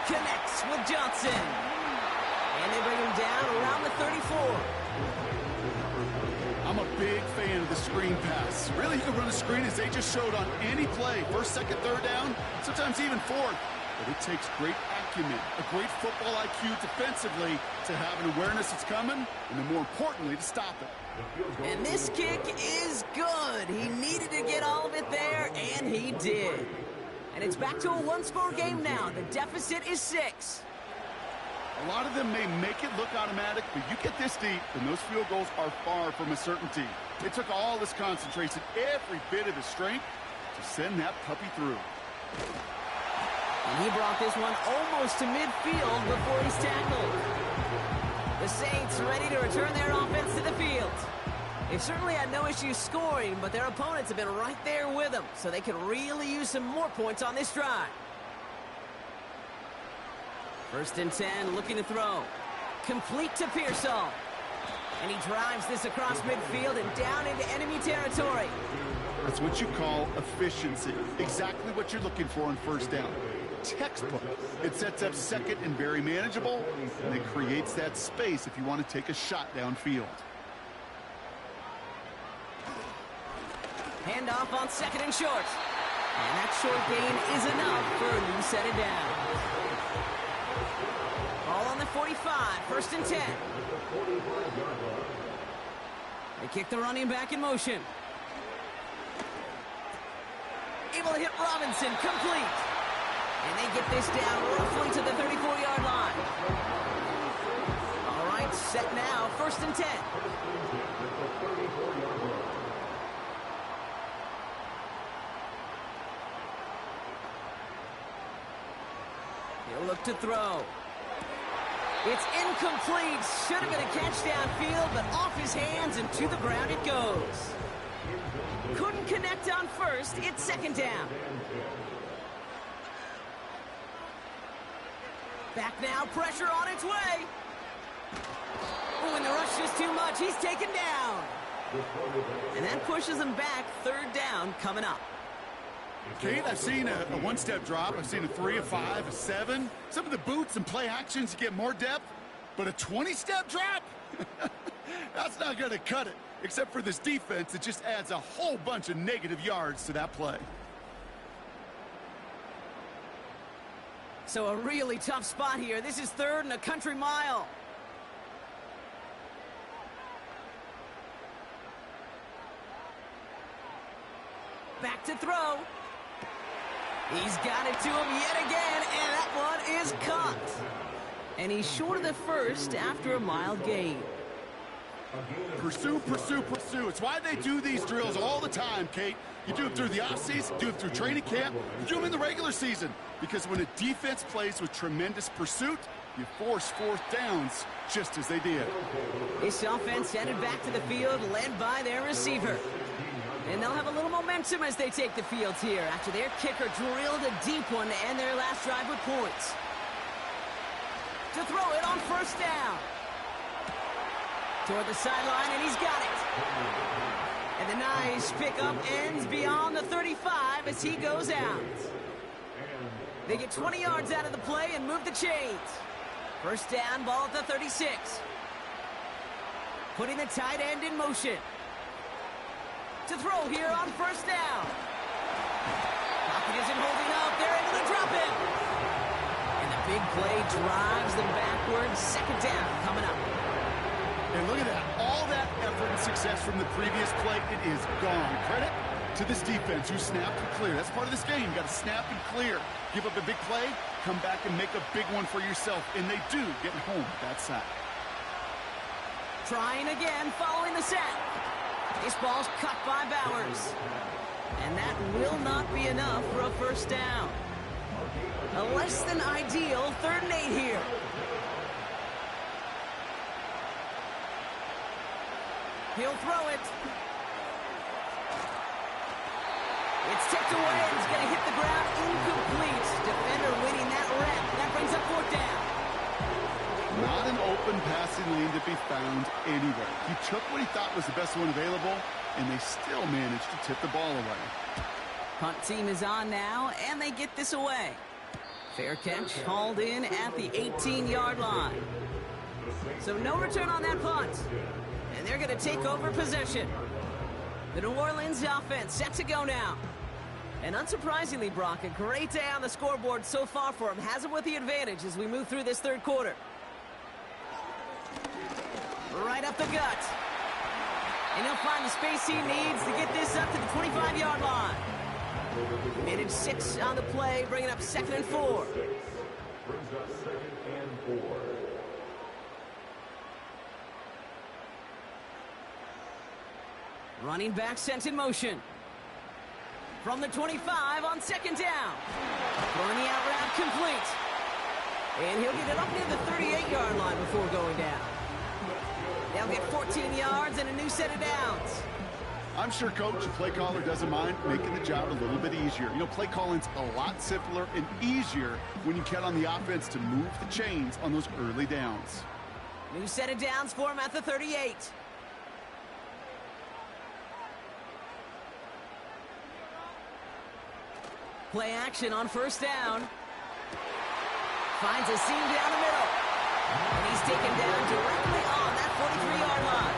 Connects with Johnson. And they bring him down around the 34. I'm a big fan of the screen pass. Really, you can run a screen as they just showed on any play. 1st, 2nd, 3rd down, sometimes even 4th. But it takes great acumen, a great football IQ defensively to have an awareness it's coming, and then more importantly, to stop it. And this kick is good. He needed to get all of it there, and he did. And it's back to a 1-score game now. The deficit is 6. A lot of them may make it look automatic, but you get this deep, and those field goals are far from a certainty. It took all his concentration, every bit of his strength, to send that puppy through. And he brought this one almost to midfield before he's tackled. The Saints ready to return their offense to the field. They've certainly had no issues scoring, but their opponents have been right there with them, so they could really use some more points on this drive. 1st and 10, looking to throw. Complete to Pearsall. And he drives this across midfield and down into enemy territory. That's what you call efficiency. Exactly what you're looking for on 1st down. Textbook. It sets up 2nd and very manageable, and it creates that space if you want to take a shot downfield. Handoff on 2nd and short. And that short gain is enough for a new set it down. Ball on the 45, 1st and 10. They kick the running back in motion. Able to hit Robinson, complete. And they get this down roughly to the 34-yard line. All right, set now, 1st and 10. He'll look to throw. It's incomplete. Should have been a catch downfield, but off his hands and to the ground it goes. Couldn't connect on 1st. It's 2nd down. Back now, pressure on its way. Oh, and the rush is too much. He's taken down. And that pushes him back. 3rd down coming up. Kate, I've seen a one-step drop. I've seen a 3, a 5, a 7. Some of the boots and play actions get more depth, but a 20-step drop? That's not going to cut it, except for this defense that just adds a whole bunch of negative yards to that play. So a really tough spot here. This is 3rd and a country mile. Back to throw. He's got it to him yet again, and that one is caught. And he's short of the 1st after a mild gain. Pursue, pursue, pursue. It's why they do these drills all the time, Kate. You do them through the offseason, do them through training camp, you do them in the regular season. Because when a defense plays with tremendous pursuit, you force 4th downs just as they did. This offense headed back to the field, led by their receiver. And they'll have a little momentum as they take the field here after their kicker drilled a deep one to end their last drive with points. To throw it on 1st down. Toward the sideline, and he's got it. And the nice pickup ends beyond the 35 as he goes out. They get 20 yards out of the play and move the chains. 1st down, ball at the 36. Putting the tight end in motion. To throw here on 1st down. Pocket isn't holding up. They're able to drop it. And the big play drives them backwards. 2nd down coming up. And look at that. All that effort and success from the previous play, it is gone. Credit to this defense who snapped and clear. That's part of this game. You got to snap and clear. Give up a big play, come back and make a big one for yourself. And they do get home with that sack. Trying again following the sack. This ball's cut by Bowers. And that will not be enough for a 1st down. A less than ideal 3rd and 8 here. He'll throw it. It's tipped away. It's going to hit the ground incomplete. Defender winning that rep. That brings up 4th down. Not an open passing lane to be found anywhere. He took what he thought was the best one available, and they still managed to tip the ball away. Punt team is on now, and they get this away. Fair catch hauled in at the 18-yard line. So no return on that punt. And they're going to take over possession. The New Orleans offense set to go now. And unsurprisingly, Brock, a great day on the scoreboard so far for him. Has him with the advantage as we move through this 3rd quarter. Right up the gut. And he'll find the space he needs to get this up to the 25-yard line. Minute 6 on the play, bringing up 2nd and 4. Brings up 2nd and 4. Running back sent in motion. From the 25 on 2nd down. Throwing the out route complete. And he'll get it up near the 38-yard line before going down. They'll get 14 yards and a new set of downs. I'm sure, Coach, the play caller doesn't mind making the job a little bit easier. You know, play calling's a lot simpler and easier when you count on the offense to move the chains on those early downs. New set of downs for him at the 38. Play action on first down. Finds a seam down the middle. And he's taken down directly on that 43-yard line.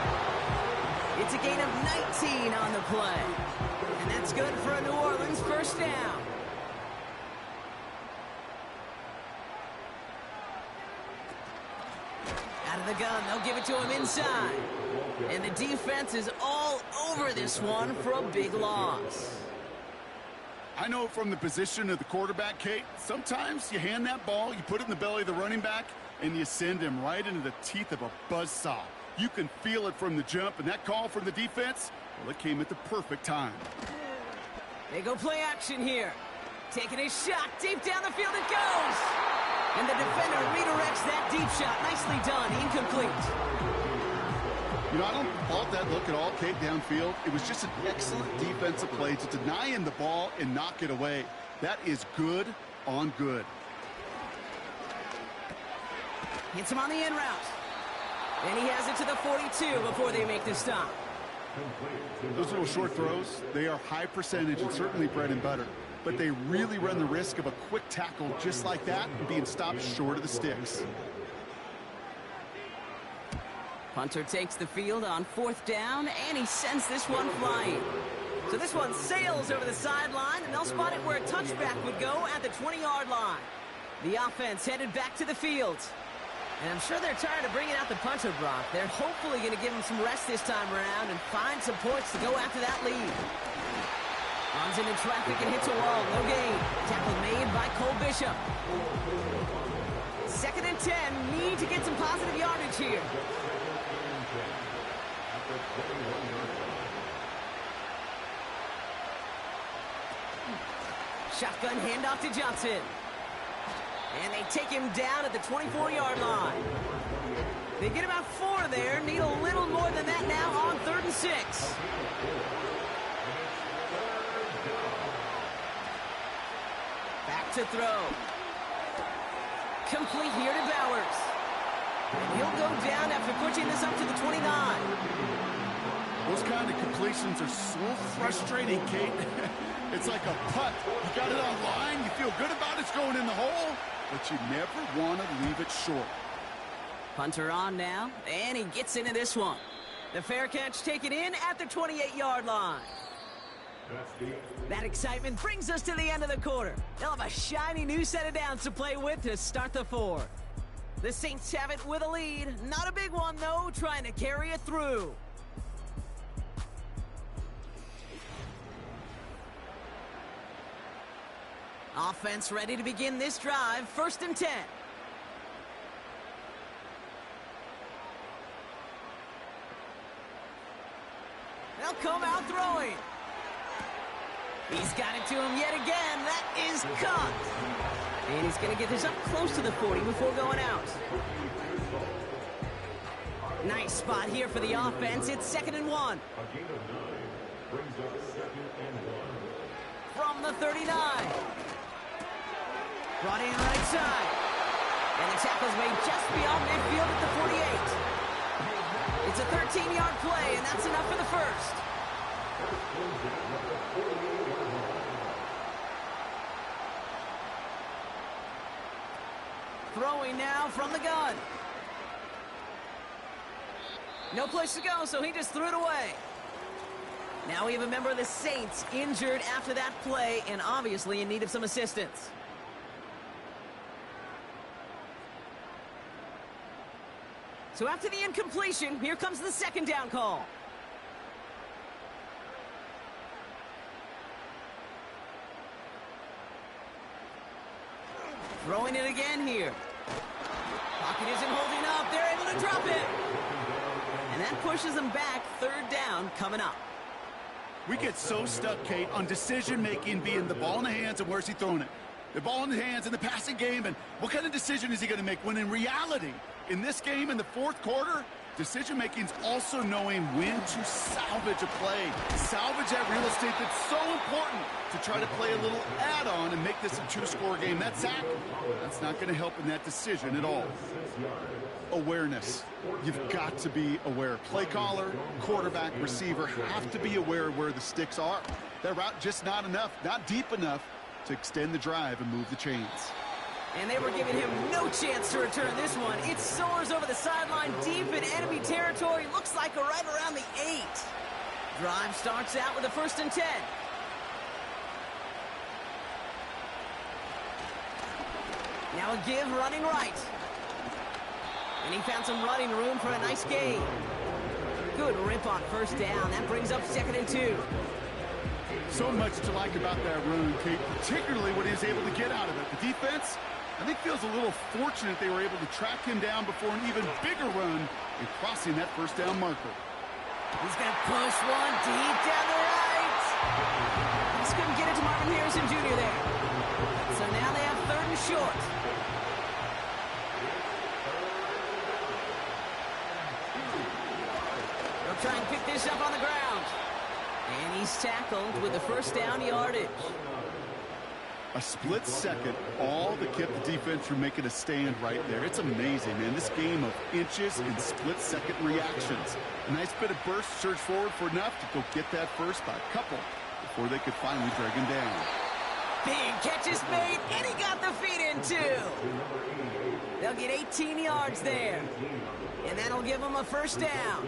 It's a gain of 19 on the play. And that's good for a New Orleans first down. Out of the gun, they'll give it to him inside. And the defense is all over this one for a big loss. I know from the position of the quarterback, Kate, sometimes you hand that ball, you put it in the belly of the running back, and you send him right into the teeth of a buzzsaw. You can feel it from the jump, and that call from the defense, well, it came at the perfect time. They go play action here. Taking a shot, deep down the field it goes. And the defender redirects that deep shot. Nicely done, incomplete. You know, I don't fault that look at all, Kate, downfield. It was just an excellent defensive play to deny him the ball and knock it away. That is good on good. Hits him on the in route. And he has it to the 42 before they make the stop. Those little short throws, they are high percentage and certainly bread and butter. But they really run the risk of a quick tackle just like that and being stopped short of the sticks. Punter takes the field on fourth down, and he sends this one flying. So this one sails over the sideline, and they'll spot it where a touchback would go at the 20-yard line. The offense headed back to the field. And I'm sure they're tired of bringing out the punter, Brock. They're hopefully going to give him some rest this time around and find some points to go after that lead. Runs into traffic and hits a wall. No gain. Tackle made by Cole Bishop. 2nd and 10. Need to get some positive yardage here. Shotgun handoff to Johnson. And they take him down at the 24-yard line. They get about 4 there. Need a little more than that now on 3rd and 6. Back to throw. Complete here to Bowers. And he'll go down after pushing this up to the 29. Those kind of completions are so frustrating, Kate. It's like a putt. You got it on line, you feel good about it's going in the hole, but you never want to leave it short. Punter on now, and he gets into this one. The fair catch taken in at the 28-yard line. That excitement brings us to the end of the quarter. They'll have a shiny new set of downs to play with to start the 4th. The Saints have it with a lead. Not a big one, though, trying to carry it through. Offense ready to begin this drive. 1st and 10. They'll come out throwing. He's got it to him yet again. That is caught. And he's going to get this up close to the 40 before going out. Nice spot here for the offense. It's 2nd and 1. From the 39. Brought in right side. And the tackle's made just beyond midfield at the 48. It's a 13-yard play, and that's enough for the first. Throwing now from the gun. No place to go, so he just threw it away. Now we have a member of the Saints injured after that play and obviously in need of some assistance. So after the incompletion, here comes the 2nd down call. Throwing it again here. Pocket isn't holding up. They're able to drop it. And that pushes them back. 3rd down coming up. We get so stuck, Kate, on decision-making being the ball in the hands and where's he throwing it. The ball in the hands in the passing game, and what kind of decision is he going to make? When in reality, in this game, in the 4th quarter, Decision-making is also knowing when to salvage a play. Salvage that real estate that's so important to try to play a little add-on and make this a two-score game. That sack, that's not going to help in that decision at all. Awareness. You've got to be aware. Play caller, quarterback, receiver have to be aware of where the sticks are. That route just not enough, not deep enough to extend the drive and move the chains. And they were giving him no chance to return this one. It soars over the sideline deep in enemy territory. Looks like right around the 8. Drive starts out with a 1st and 10. Now a give running right. And he found some running room for a nice gain. Good rip on 1st down. That brings up 2nd and 2. So much to like about that run, Kate, particularly what he was able to get out of it. The defense, I think, feels a little fortunate they were able to track him down before an even bigger run in crossing that 1st down marker. He's going to push one deep down the right. Just couldn't get it to Marvin Harrison Jr. there. So now they have 3rd and short. They'll try and pick this up on the ground. And he's tackled with the 1st down yardage. A split second, all that kept the defense from making a stand right there. It's amazing, man. This game of inches and split-second reactions. A nice bit of burst, surge forward for enough to go get that first by a couple before they could finally drag him down. Big catch is made, and he got the feet in, too. They'll get 18 yards there. And that'll give them a 1st down.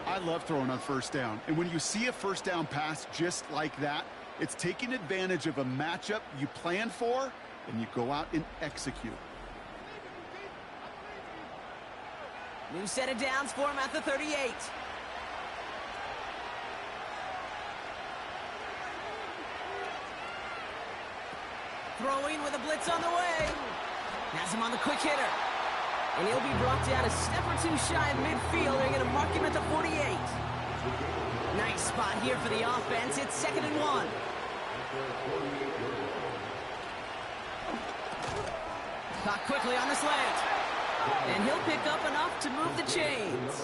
I love throwing on 1st down. And when you see a 1st down pass just like that, it's taking advantage of a matchup you plan for, and you go out and execute. New set of downs for him at the 38. Throwing with a blitz on the way. Has him on the quick hitter. And he'll be brought down a step or two shy of midfield. They're going to mark him at the 48. Nice spot here for the offense. It's 2nd and 1. Caught quickly on the slant. And he'll pick up enough to move the chains.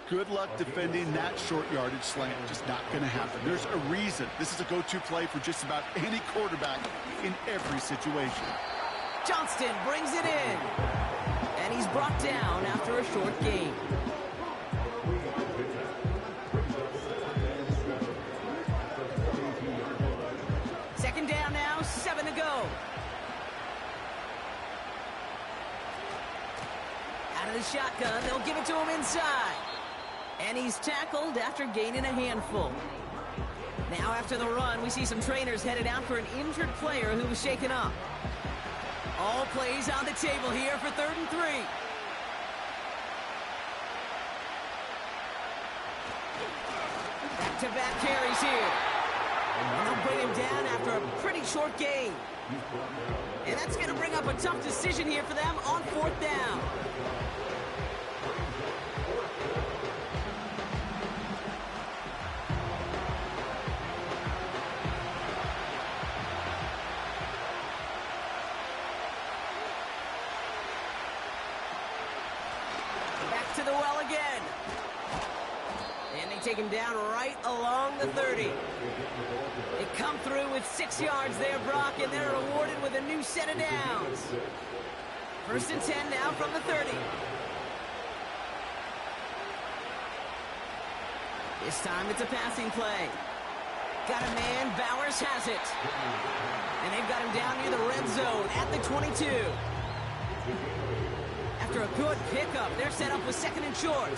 Good luck defending that short yardage slant. Just not going to happen. There's a reason. This is a go-to play for just about any quarterback in every situation. Johnston brings it in. And he's brought down after a short gain. Second down now, 7 to go. Out of the shotgun, they'll give it to him inside. And he's tackled after gaining a handful. Now after the run, we see some trainers headed out for an injured player who was shaken up. All plays on the table here for 3rd and 3. Back-to-back carries here. And they'll bring him down after a pretty short gain. And that's going to bring up a tough decision here for them on 4th down. To the well again. And they take him down right along the 30. They come through with 6 yards there, Brock, and they're rewarded with a new set of downs. 1st and 10 now from the 30. This time it's a passing play. Got a man, Bowers has it. And they've got him down near the red zone at the 22. After a good pickup, they're set up with 2nd and short.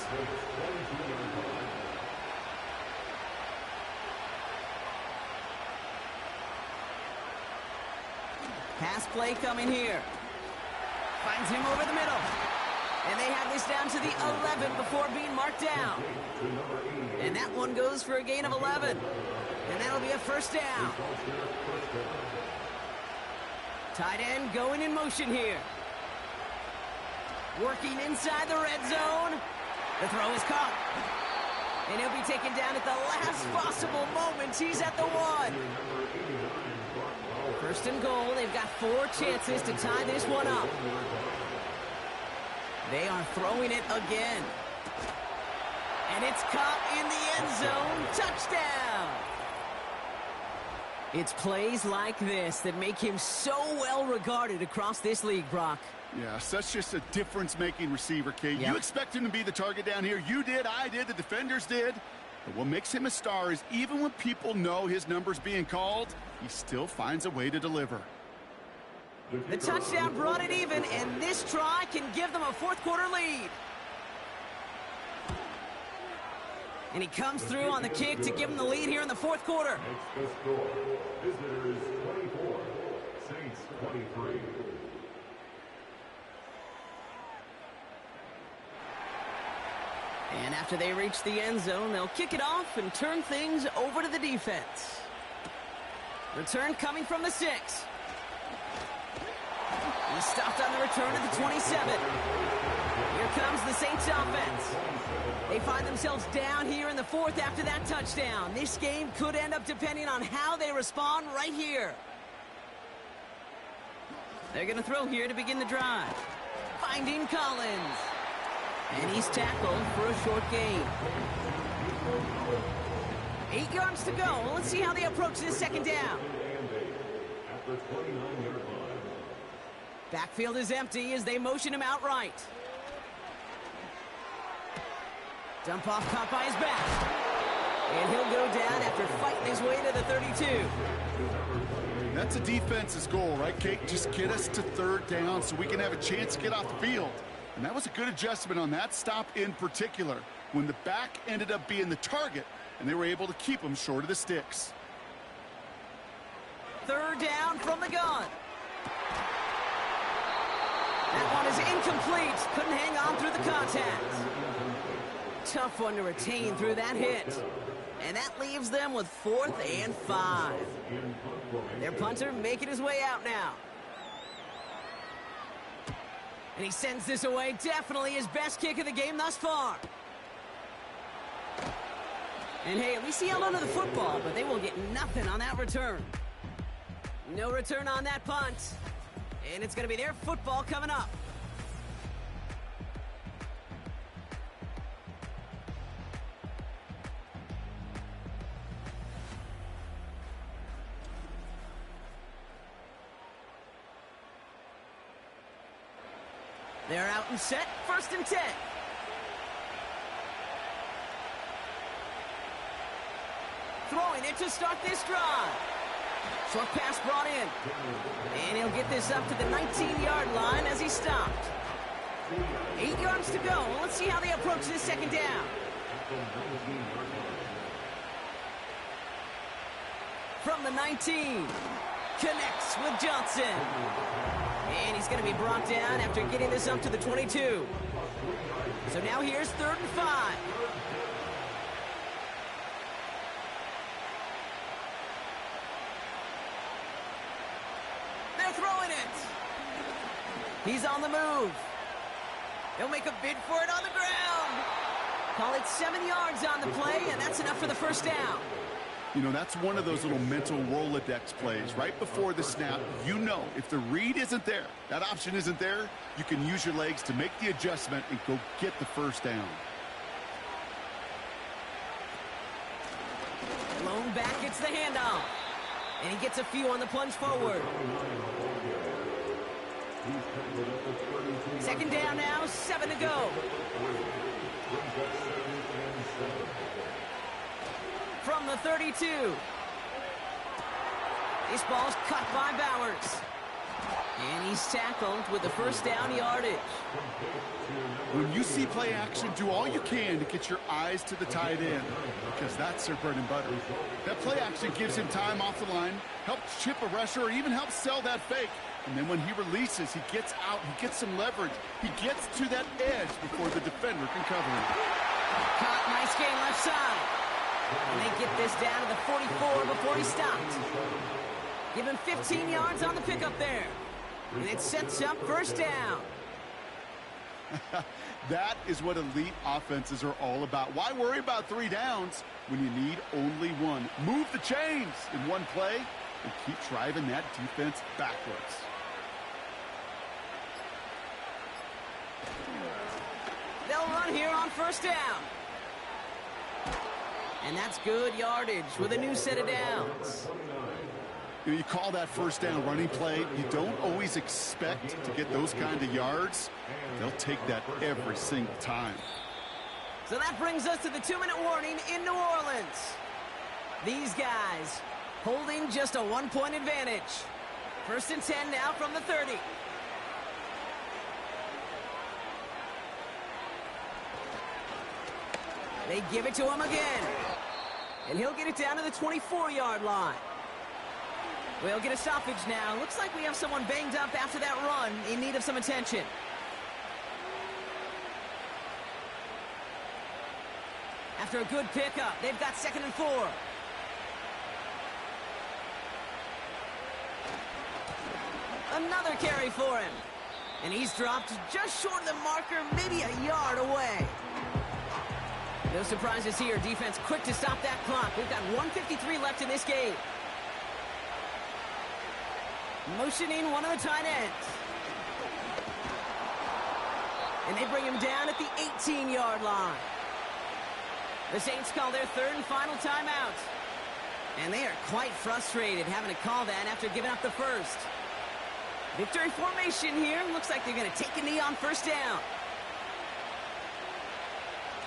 Pass play coming here. Finds him over the middle. And they have this down to the 11 before being marked down. And that one goes for a gain of 11. And that'll be a 1st down. Tight end going in motion here. Working inside the red zone. The throw is caught. And he'll be taken down at the last possible moment. He's at the 1. 1st and goal. They've got 4 chances to tie this one up. They are throwing it again. And it's caught in the end zone. Touchdown! It's plays like this that make him so well regarded across this league, Brock. Yeah, such just a difference-making receiver, Kate. Yep. You expect him to be the target down here. You did, I did, the defenders did. But what makes him a star is even when people know his number's being called, he still finds a way to deliver. The touchdown brought it even, and this try can give them a fourth-quarter lead. And he comes through on the kick to give them the lead here in the fourth quarter. Makes the score. Visitors 24, Saints 23. And after they reach the end zone, they'll kick it off and turn things over to the defense. Return coming from the 6. He stopped on the return at the 27. Here comes the Saints offense. They find themselves down here in the fourth after that touchdown. This game could end up depending on how they respond right here. They're going to throw here to begin the drive. Finding Collins. And he's tackled for a short gain. 8 yards to go. Let's see how they approach this second down. Backfield is empty as they motion him out right. Dump off caught by his back. And he'll go down after fighting his way to the 32. That's a defense's goal, right, Kate? Just get us to third down so we can have a chance to get off the field. And that was a good adjustment on that stop in particular, when the back ended up being the target, and they were able to keep him short of the sticks. Third down from the gun. That one is incomplete. Couldn't hang on through the contact. Tough one to retain through that hit. And that leaves them with 4th and 5. Their punter making his way out now. And he sends this away. Definitely his best kick of the game thus far. And hey, at least he held onto the football, but they will get nothing on that return. No return on that punt. And it's going to be their football coming up. They're out and set, 1st and 10. Throwing it to start this drive. Short pass brought in. And he'll get this up to the 19-yard line as he stopped. 8 yards to go. Let's see how they approach this second down. From the 19. Connects with Johnson. And he's going to be brought down after getting this up to the 22. So now here's 3rd and 5. They're throwing it. He's on the move. He'll make a bid for it on the ground. Call it 7 yards on the play, and that's enough for the first down. You know, that's one of those little mental Rolodex plays. Right before the snap, you know if the read isn't there, that option isn't there, you can use your legs to make the adjustment and go get the first down. Lone back gets the handoff. And he gets a few on the plunge forward. Second down now, 7 to go. From the 32. This ball's cut by Bowers. And he's tackled with the first down yardage. When you see play action, do all you can to get your eyes to the tight end, because that's their bread and butter. That play action gives him time off the line, helps chip a rusher, or even helps sell that fake. And then when he releases, he gets out, he gets some leverage. He gets to that edge before the defender can cover him. Caught, nice gain left side. And they get this down to the 44 before he stopped. Give him 15 yards on the pickup there. And it sets up first down. That is what elite offenses are all about. Why worry about 3 downs when you need only one? Move the chains in one play and keep driving that defense backwards. they'll run here on first down. And that's good yardage with a new set of downs. You call that first down running play. You don't always expect to get those kind of yards. They'll take that every single time. So that brings us to the 2-minute warning in New Orleans. These guys holding just a 1-point advantage. 1st and 10 now from the 30. They give it to him again. And he'll get it down to the 24-yard line. We'll get a stoppage now. Looks like we have someone banged up after that run in need of some attention. After a good pickup, they've got 2nd and 4. Another carry for him. And he's dropped just short of the marker, maybe a yard away. No surprises here. Defense quick to stop that clock. We've got 1:53 left in this game. Motioning one of the tight ends. And they bring him down at the 18-yard line. The Saints call their 3rd and final timeout. And they are quite frustrated having to call that after giving up the first. Victory formation here. Looks like they're going to take a knee on first down.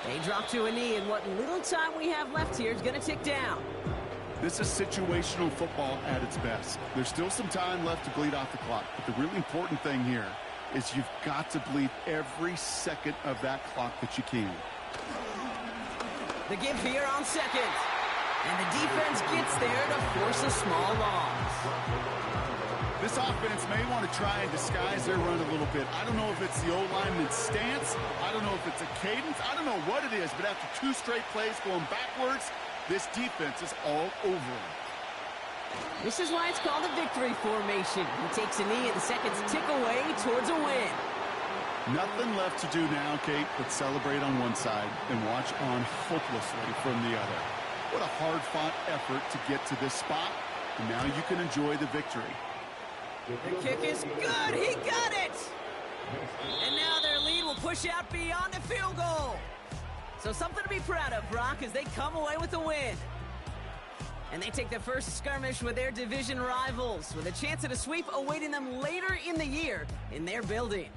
They drop to a knee, and what little time we have left here is going to tick down. This is situational football at its best. There's still some time left to bleed off the clock, but the really important thing here is you've got to bleed every second of that clock that you can. The give here on 2nd. And the defense gets there to force a small loss. This offense may want to try and disguise their run a little bit. I don't know if it's the O-lineman's stance. I don't know if it's a cadence. I don't know what it is, but after 2 straight plays going backwards, this defense is all over him. This is why it's called a victory formation. He takes a knee and the seconds tick away towards a win. Nothing left to do now, Kate, but celebrate on one side and watch on hopelessly from the other. What a hard-fought effort to get to this spot, and now you can enjoy the victory. The kick is good. He got it. And now their lead will push out beyond the field goal. So something to be proud of, Brock, as they come away with a win. And they take their first skirmish with their division rivals, with a chance at a sweep awaiting them later in the year in their building.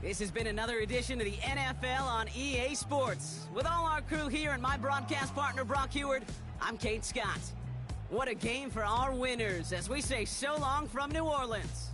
This has been another edition of the NFL on EA Sports. With all our crew here and my broadcast partner, Brock Heward, I'm Kate Scott. What a game for our winners as we say so long from New Orleans.